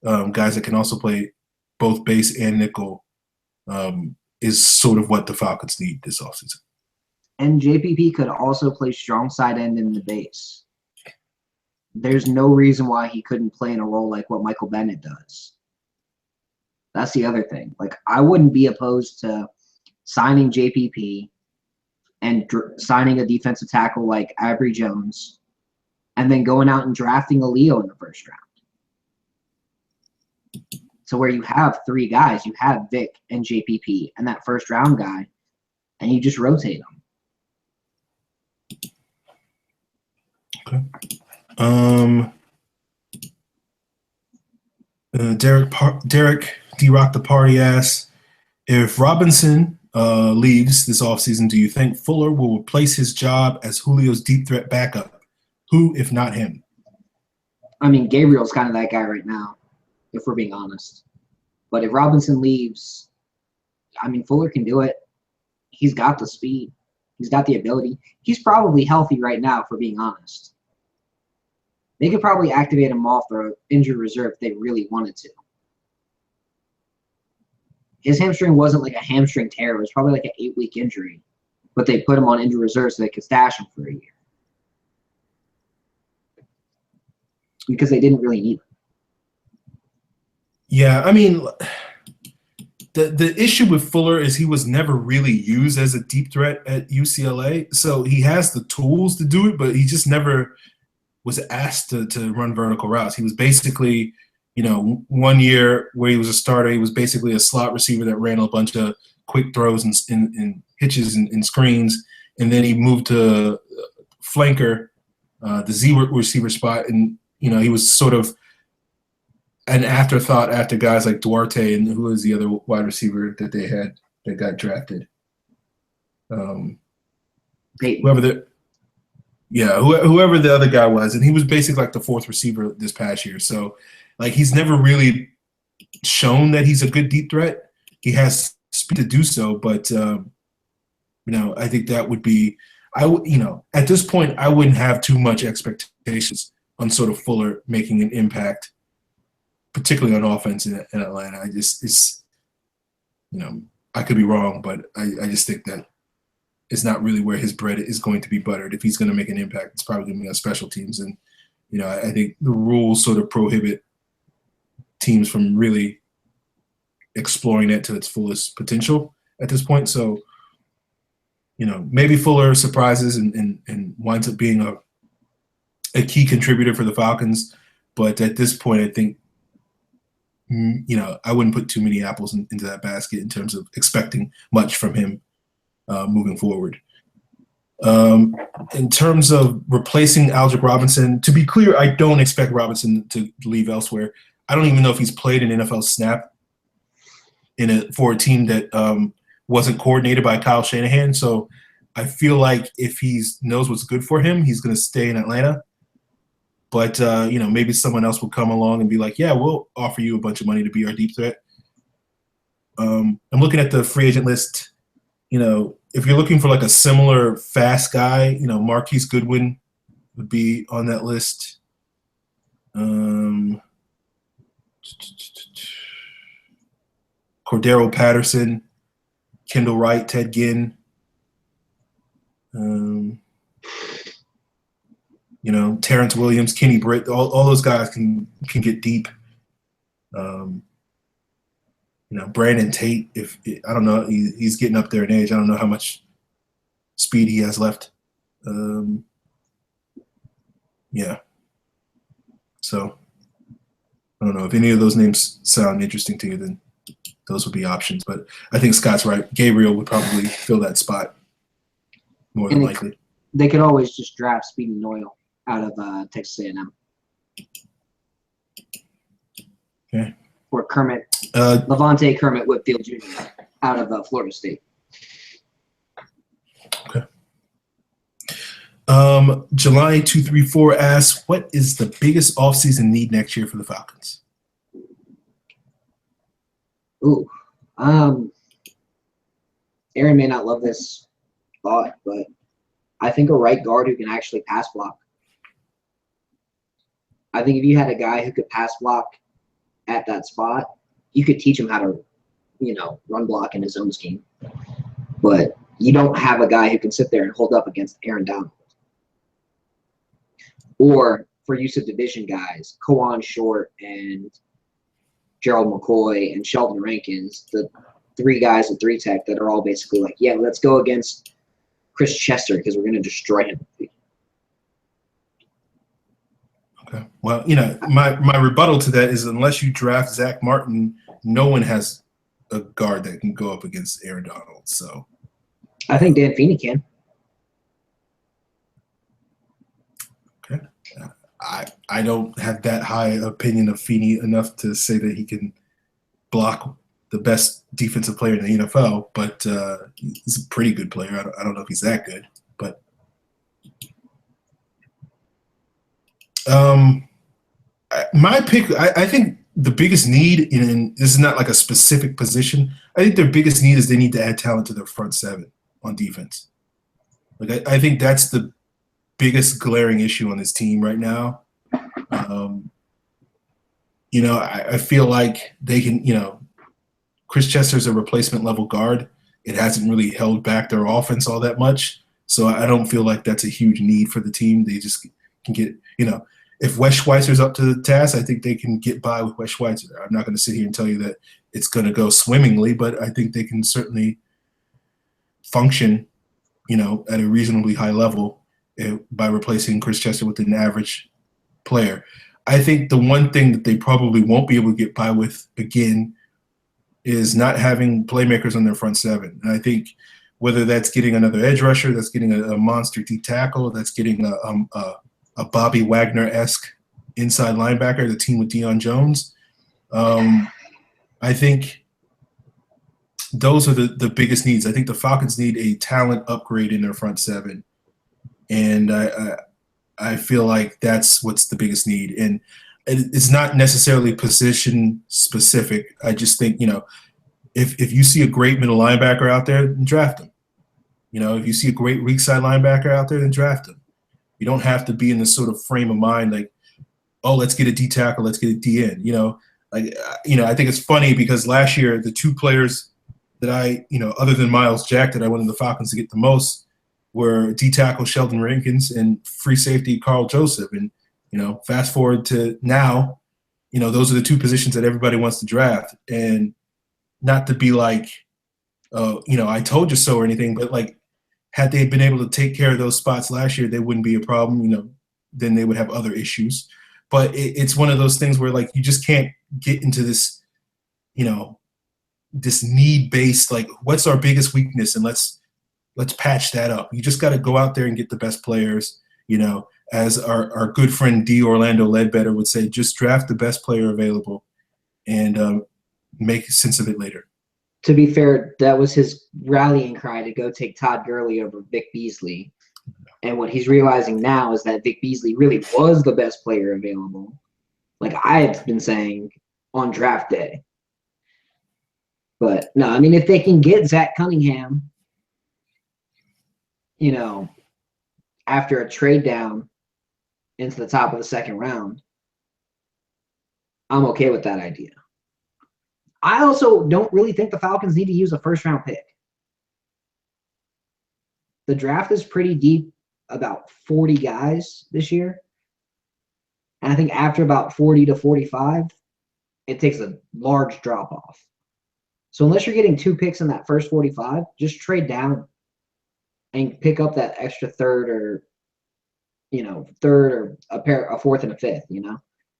guys that can also play both base and nickel, is sort of what the Falcons need this offseason. And JPP could also play strong side end in the base. There's no reason why he couldn't play in a role like what Michael Bennett does. That's the other thing. Like, I wouldn't be opposed to signing JPP and signing a defensive tackle like Avery Jones and then going out and drafting a Leo in the first round. So where you have three guys, you have Vic and JPP and that first round guy, and you just rotate them. Okay. Derek D-Rock the Party asks, if Robinson leaves this offseason, do you think Fuller will replace his job as Julio's deep threat backup? Who, if not him? I mean, Gabriel's kind of that guy right now, if we're being honest. But if Robinson leaves, I mean, Fuller can do it. He's got the speed. He's got the ability. He's probably healthy right now, if we're being honest. They could probably activate him off the injured reserve if they really wanted to. His hamstring wasn't like a hamstring tear. It was probably like an 8-week injury. But they put him on injured reserve so they could stash him for a year. Because they didn't really need him. Yeah, I mean, the issue with Fuller is he was never really used as a deep threat at UCLA. So he has the tools to do it, but he just never was asked to run vertical routes. He was basically, 1 year where he was a starter, he was basically a slot receiver that ran a bunch of quick throws and hitches and screens. And then he moved to flanker, the Z receiver spot. And, he was sort of an afterthought after guys like Duarte and who was the other wide receiver that they had that got drafted. Whoever the other guy was, and he was basically like the fourth receiver this past year. So, like, he's never really shown that he's a good deep threat. He has speed to do so, but I think that would be, at this point, I wouldn't have too much expectations on sort of Fuller making an impact, particularly on offense in Atlanta. I could be wrong, but I just think that it's not really where his bread is going to be buttered. If he's going to make an impact, it's probably going to be on special teams. And, I think the rules sort of prohibit teams from really exploring it to its fullest potential at this point. So, maybe Fuller surprises and winds up being a key contributor for the Falcons. But at this point, I think, I wouldn't put too many apples into that basket in terms of expecting much from him moving forward. In terms of replacing Aldrick Robinson, to be clear, I don't expect Robinson to leave elsewhere. I don't even know if he's played an NFL snap for a team that wasn't coordinated by Kyle Shanahan. So I feel like if he knows what's good for him, he's going to stay in Atlanta. But, maybe someone else will come along and be like, yeah, we'll offer you a bunch of money to be our deep threat. I'm looking at the free agent list. If you're looking for like a similar fast guy, Marquise Goodwin would be on that list. Cordero Patterson, Kendall Wright, Ted Ginn. Terrence Williams, Kenny Britt, all those guys can get deep. Brandon Tate, I don't know, he's getting up there in age. I don't know how much speed he has left. So I don't know if any of those names sound interesting to you, then those would be options. But I think Scott's right. Gabriel would probably fill that spot more than likely. They could always just draft Speedy Noyle out of Texas A&M. Okay. Or Levante Kermit Whitfield Jr. out of Florida State. Okay. July 234 asks, what is the biggest offseason need next year for the Falcons? Ooh. Aaron may not love this thought, but I think a right guard who can actually pass block. I think if you had a guy who could pass block at that spot, you could teach him how to, run block in his own scheme. But you don't have a guy who can sit there and hold up against Aaron Donald. Or for use of division guys, Kawan Short and Gerald McCoy and Sheldon Rankins, the three guys at 3-tech that are all basically like, yeah, let's go against Chris Chester because we're going to destroy him. Okay. Well, my rebuttal to that is unless you draft Zach Martin, no one has a guard that can go up against Aaron Donald. So I think Dan Feeney can. Okay. I don't have that high opinion of Feeney enough to say that he can block the best defensive player in the NFL, but he's a pretty good player. I don't know if he's that good, but my pick, I think the biggest need, and this is not like a specific position, I think their biggest need is they need to add talent to their front seven on defense. Like I think that's the biggest glaring issue on this team right now. I feel like they can, Chris Chester's a replacement level guard. It hasn't really held back their offense all that much. So I don't feel like that's a huge need for the team. They just can get, if Wes Schweitzer's up to the task, I think they can get by with Wes Schweitzer. I'm not going to sit here and tell you that it's going to go swimmingly, but I think they can certainly function, at a reasonably high level by replacing Chris Chester with an average player. I think the one thing that they probably won't be able to get by with again is not having playmakers on their front seven. And I think whether that's getting another edge rusher, that's getting a monster D tackle, that's getting a Bobby Wagner-esque inside linebacker, the team with Deion Jones, I think those are the biggest needs. I think the Falcons need a talent upgrade in their front seven. And I feel like that's what's the biggest need. And it's not necessarily position specific. I just think, if you see a great middle linebacker out there, then draft him. If you see a great weak side linebacker out there, then draft him. You don't have to be in this sort of frame of mind like, oh, let's get a D tackle, let's get a D end. I think it's funny because last year the two players that I, other than Miles Jack, that I wanted the Falcons to get the most were D tackle Sheldon Rankins and free safety Carl Joseph. And, fast forward to now, those are the two positions that everybody wants to draft. And not to be like, I told you so or anything, but like, had they been able to take care of those spots last year, they wouldn't be a problem. Then they would have other issues. But it's one of those things where like you just can't get into this, this need-based, like what's our biggest weakness and let's patch that up. You just got to go out there and get the best players. As our good friend D. Orlando Ledbetter would say, just draft the best player available and make sense of it later. To be fair, that was his rallying cry to go take Todd Gurley over Vic Beasley. And what he's realizing now is that Vic Beasley really was the best player available. Like I had been saying on draft day. But no, I mean, if they can get Zach Cunningham, after a trade down into the top of the second round, I'm okay with that idea. I also don't really think the Falcons need to use a first-round pick. The draft is pretty deep, about 40 guys this year. And I think after about 40 to 45, it takes a large drop-off. So unless you're getting 2 picks in that first 45, just trade down and pick up that extra third or a fourth and a fifth,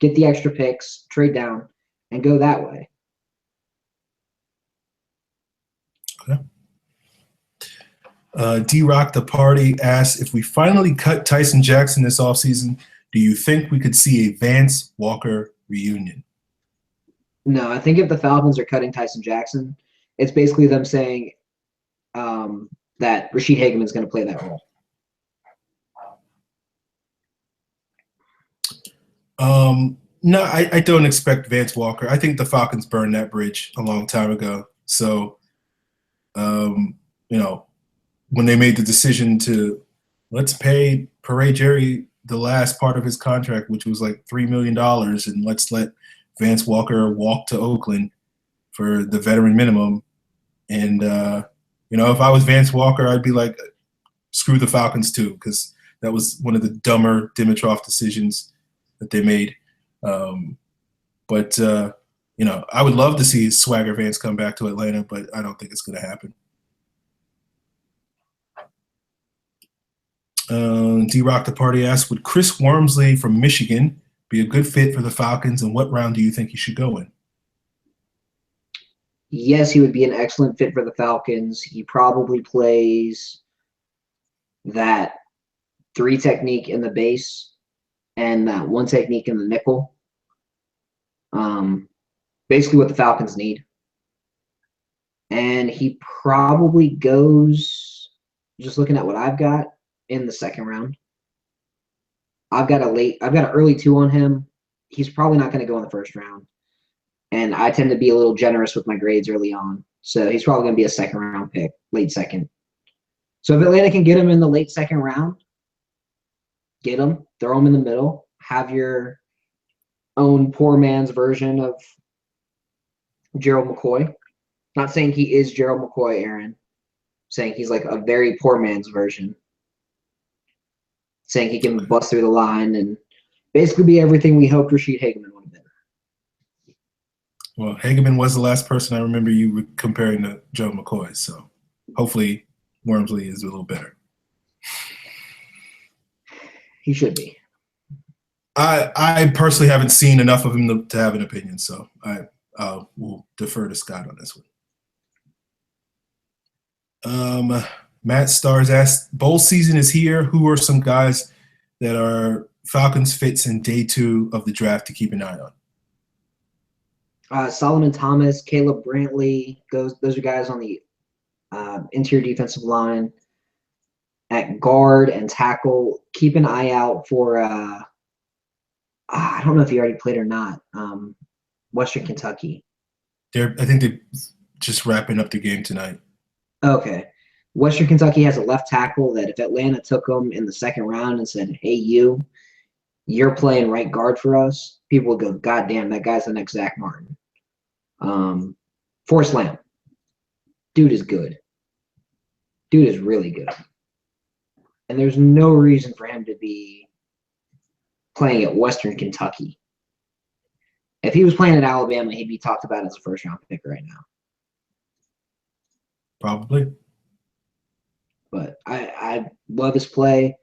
Get the extra picks, trade down, and go that way. Okay. D-Rock the Party asks, if we finally cut Tyson Jackson this offseason, do you think we could see a Vance Walker reunion? No, I think if the Falcons are cutting Tyson Jackson, it's basically them saying that Rashid Hageman is going to play that role. No, I don't expect Vance Walker. I think the Falcons burned that bridge a long time ago. So, when they made the decision to let's pay Pere Jerry the last part of his contract, which was like $3 million, and let's let Vance Walker walk to Oakland for the veteran minimum. And, if I was Vance Walker, I'd be like, screw the Falcons too, because that was one of the dumber Dimitroff decisions that they made. But I would love to see Swagger Vance come back to Atlanta, but I don't think it's going to happen. D-Rock the Party asks, would Chris Wormsley from Michigan be a good fit for the Falcons, and what round do you think he should go in? Yes, he would be an excellent fit for the Falcons. He probably plays that 3 technique in the base and that one technique in the nickel. Basically what the Falcons need. And he probably goes, just looking at what I've got, in the second round. I've got an early 2 on him. He's probably not going to go in the first round. And I tend to be a little generous with my grades early on. So he's probably going to be a second round pick, late second. So if Atlanta can get him in the late second round, get him, throw him in the middle, have your own poor man's version of Gerald McCoy. Not saying he is Gerald McCoy, Aaron. Saying he's like a very poor man's version. Saying he can bust through the line and basically be everything we hoped Rashid Hageman would have been. Well, Hageman was the last person I remember you were comparing to Joe McCoy, so hopefully Wormsley is a little better. He should be. I personally haven't seen enough of him to have an opinion, so I will defer to Scott on this one. Matt Stars asked, bowl season is here. Who are some guys that are Falcons fits in day 2 of the draft to keep an eye on? Solomon Thomas, Caleb Brantley, those are guys on the interior defensive line. At guard and tackle, keep an eye out for I don't know if he already played or not. Western Kentucky. I think they're just wrapping up the game tonight. Okay. Western Kentucky has a left tackle that if Atlanta took him in the second round and said, hey, you're playing right guard for us, people would go, God damn, that guy's the next Zach Martin. Forrest Lamb. Dude is good. Dude is really good. And there's no reason for him to be playing at Western Kentucky. If he was playing at Alabama, he'd be talked about as a first-round pick right now. Probably. But I love his play.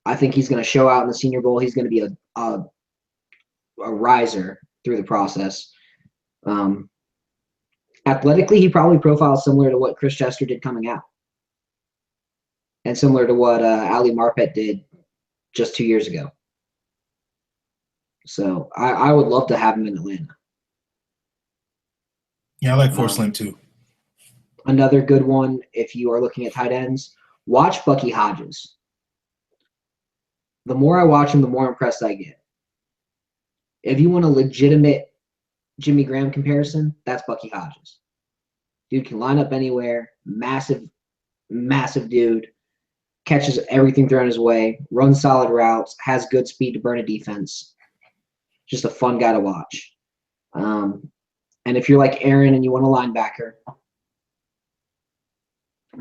I think he's going to show out in the Senior Bowl. He's going to be a riser through the process. Athletically, he probably profiles similar to what Chris Chester did coming out. And similar to what Ali Marpet did just 2 years ago. So I would love to have him in Atlanta. Yeah, I like Forrest Lamb too. Another good one, if you are looking at tight ends, watch Bucky Hodges. The more I watch him, the more impressed I get. If you want a legitimate Jimmy Graham comparison, that's Bucky Hodges. Dude can line up anywhere, massive dude, catches everything thrown his way, runs solid routes, has good speed to burn a defense. Just a fun guy to watch. And if you're like Aaron and you want a linebacker,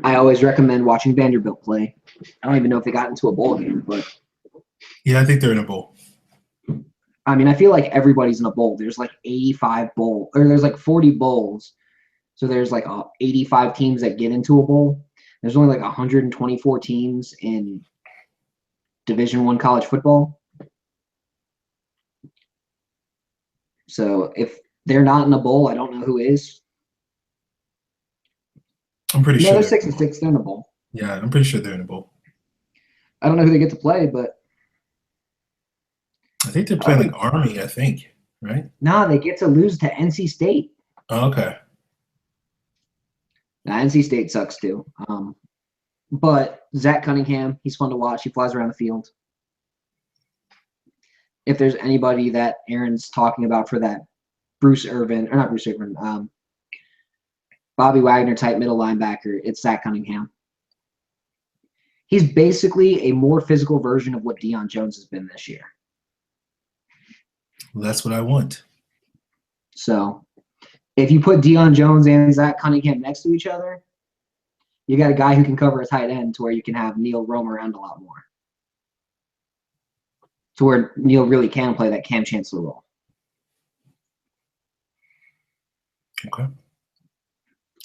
I always recommend watching Vanderbilt play. I don't even know if they got into a bowl game, but yeah, I think they're in a bowl. I mean, I feel like everybody's in a bowl. There's like 85 bowl, or there's like 40 bowls. So there's like 85 teams that get into a bowl. There's only like 124 teams in Division I college football. So if they're not in a bowl, I don't know who is. I'm pretty sure. They're 6-6. They're in a bowl. Yeah, I'm pretty sure they're in a bowl. I don't know who they get to play, but I think they're playing like Army, I think, right? Nah, they get to lose to NC State. Oh, okay. Now, NC State sucks too. But Zach Cunningham, he's fun to watch. He flies around the field. If there's anybody that Aaron's talking about for that Bobby Wagner type middle linebacker, it's Zach Cunningham. He's basically a more physical version of what Deion Jones has been this year. Well, that's what I want. So if you put Deion Jones and Zach Cunningham next to each other, you got a guy who can cover a tight end to where you can have Neil roam around a lot more. To where Neil really can play that Cam Chancellor role. Okay.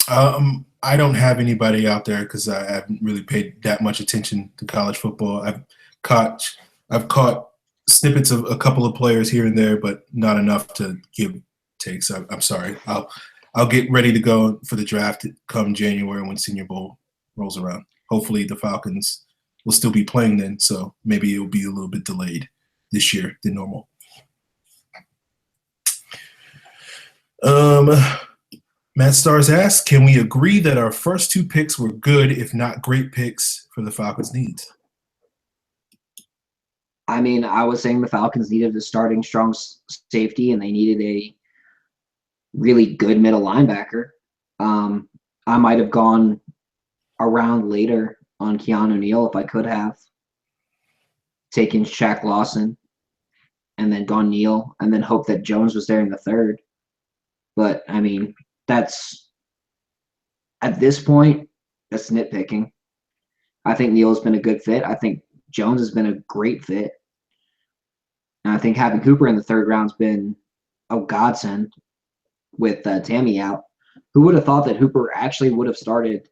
I don't have anybody out there because I haven't really paid that much attention to college football. I've caught snippets of a couple of players here and there, but not enough to give takes. I'm sorry. I'll get ready to go for the draft come January when Senior Bowl rolls around. Hopefully the Falcons will still be playing then, so maybe it'll be a little bit delayed this year than normal. Matt Stars asks, can we agree that our first 2 picks were good, if not great picks for the Falcons' needs? I mean, I was saying the Falcons needed a starting strong safety, and they needed a really good middle linebacker. I might have gone around later on Keanu Neal if I could have taken Shaq Lawson and then gone Neal and then hope that Jones was there in the third. But, I mean, that's at this point, that's nitpicking. I think Neal has been a good fit. I think Jones has been a great fit. And I think having Hooper in the third round's been a godsend with Tammy out. Who would have thought that Hooper actually would have started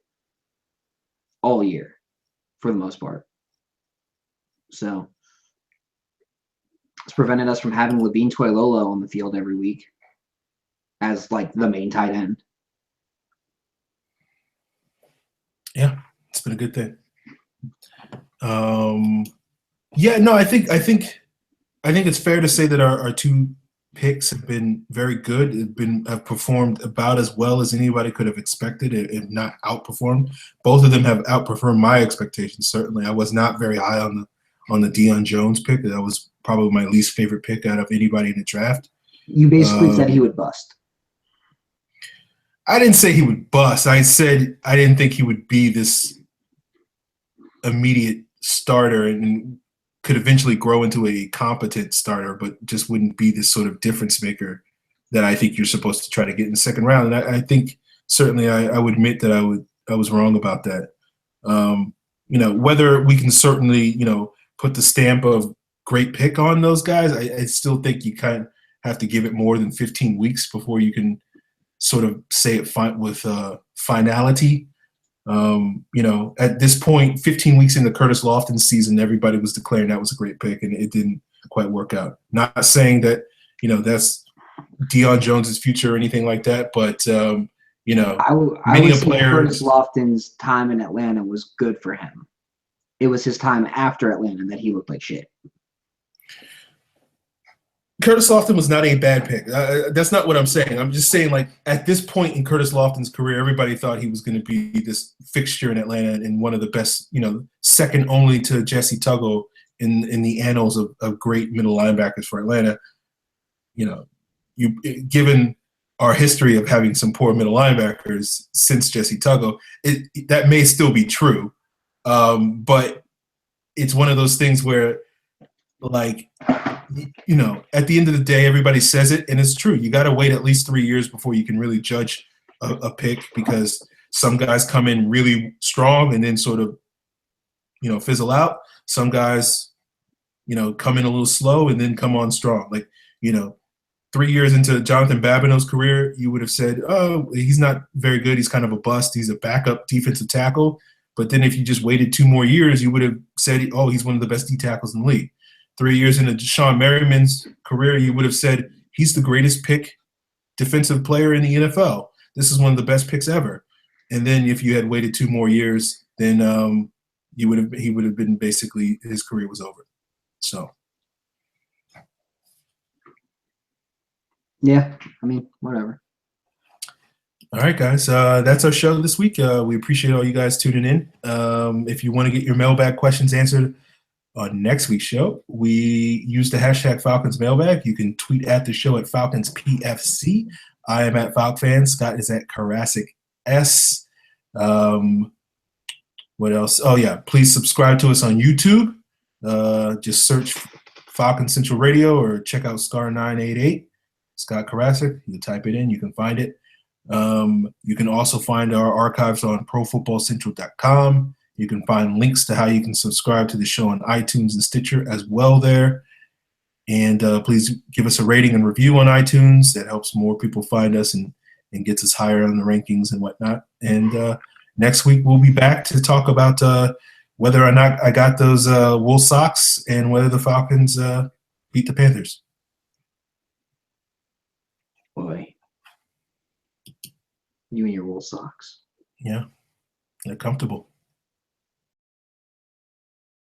all year for the most part? So it's prevented us from having Levine Toilolo on the field every week as like the main tight end. Yeah, it's been a good thing. Yeah, no, I think it's fair to say that our 2 picks have been very good. Have performed about as well as anybody could have expected, if not outperformed. Both of them have outperformed my expectations. Certainly, I was not very high on the Deion Jones pick. That was probably my least favorite pick out of anybody in the draft. You basically said he would bust. I didn't say he would bust. I said I didn't think he would be this immediate starter and could eventually grow into a competent starter, but just wouldn't be this sort of difference maker that I think you're supposed to try to get in the second round. And I think certainly I would admit that I was wrong about that. Whether we can certainly, put the stamp of great pick on those guys, I still think you kind of have to give it more than 15 weeks before you can sort of say it with finality. At this point, 15 weeks into Curtis Lofton's season, everybody was declaring that was a great pick, and it didn't quite work out. Not saying that, that's Deion Jones's future or anything like that, but, I many would say players. Curtis Lofton's time in Atlanta was good for him. It was his time after Atlanta that he looked like shit. Curtis Lofton was not a bad pick. That's not what I'm saying. I'm just saying, like, at this point in Curtis Lofton's career, everybody thought he was going to be this fixture in Atlanta and one of the best, second only to Jesse Tuggle in the annals of great middle linebackers for Atlanta. Given our history of having some poor middle linebackers since Jesse Tuggle, that may still be true. But it's one of those things where, like, at the end of the day, everybody says it, and it's true. You got to wait at least 3 years before you can really judge a pick, because some guys come in really strong and then sort of, fizzle out. Some guys, come in a little slow and then come on strong. Like, 3 years into Jonathan Babineau's career, you would have said, oh, he's not very good. He's kind of a bust. He's a backup defensive tackle. But then if you just waited 2 more years, you would have said, oh, he's one of the best D tackles in the league. 3 years into Deshaun Merriman's career, you would have said he's the greatest pick defensive player in the NFL. This is one of the best picks ever. And then if you had waited 2 more years, then he would have been basically, his career was over. So. Yeah, I mean, whatever. All right, guys. That's our show this week. We appreciate all you guys tuning in. If you want to get your mailbag questions answered on next week's show, we use the hashtag Falcons Mailbag. You can tweet at the show at Falcons PFC. I am at FalcFan. Scott is at Karasik S. What else? Oh, yeah. Please subscribe to us on YouTube. Just search Falcon Central Radio or check out Scar 988. Scott Karasik. You type it in. You can find it. You can also find our archives on ProFootballCentral.com. You can find links to how you can subscribe to the show on iTunes and Stitcher as well there. And please give us a rating and review on iTunes. That helps more people find us and gets us higher on the rankings and whatnot. And next week we'll be back to talk about whether or not I got those wool socks and whether the Falcons beat the Panthers. Boy. You and your wool socks. Yeah, they're comfortable.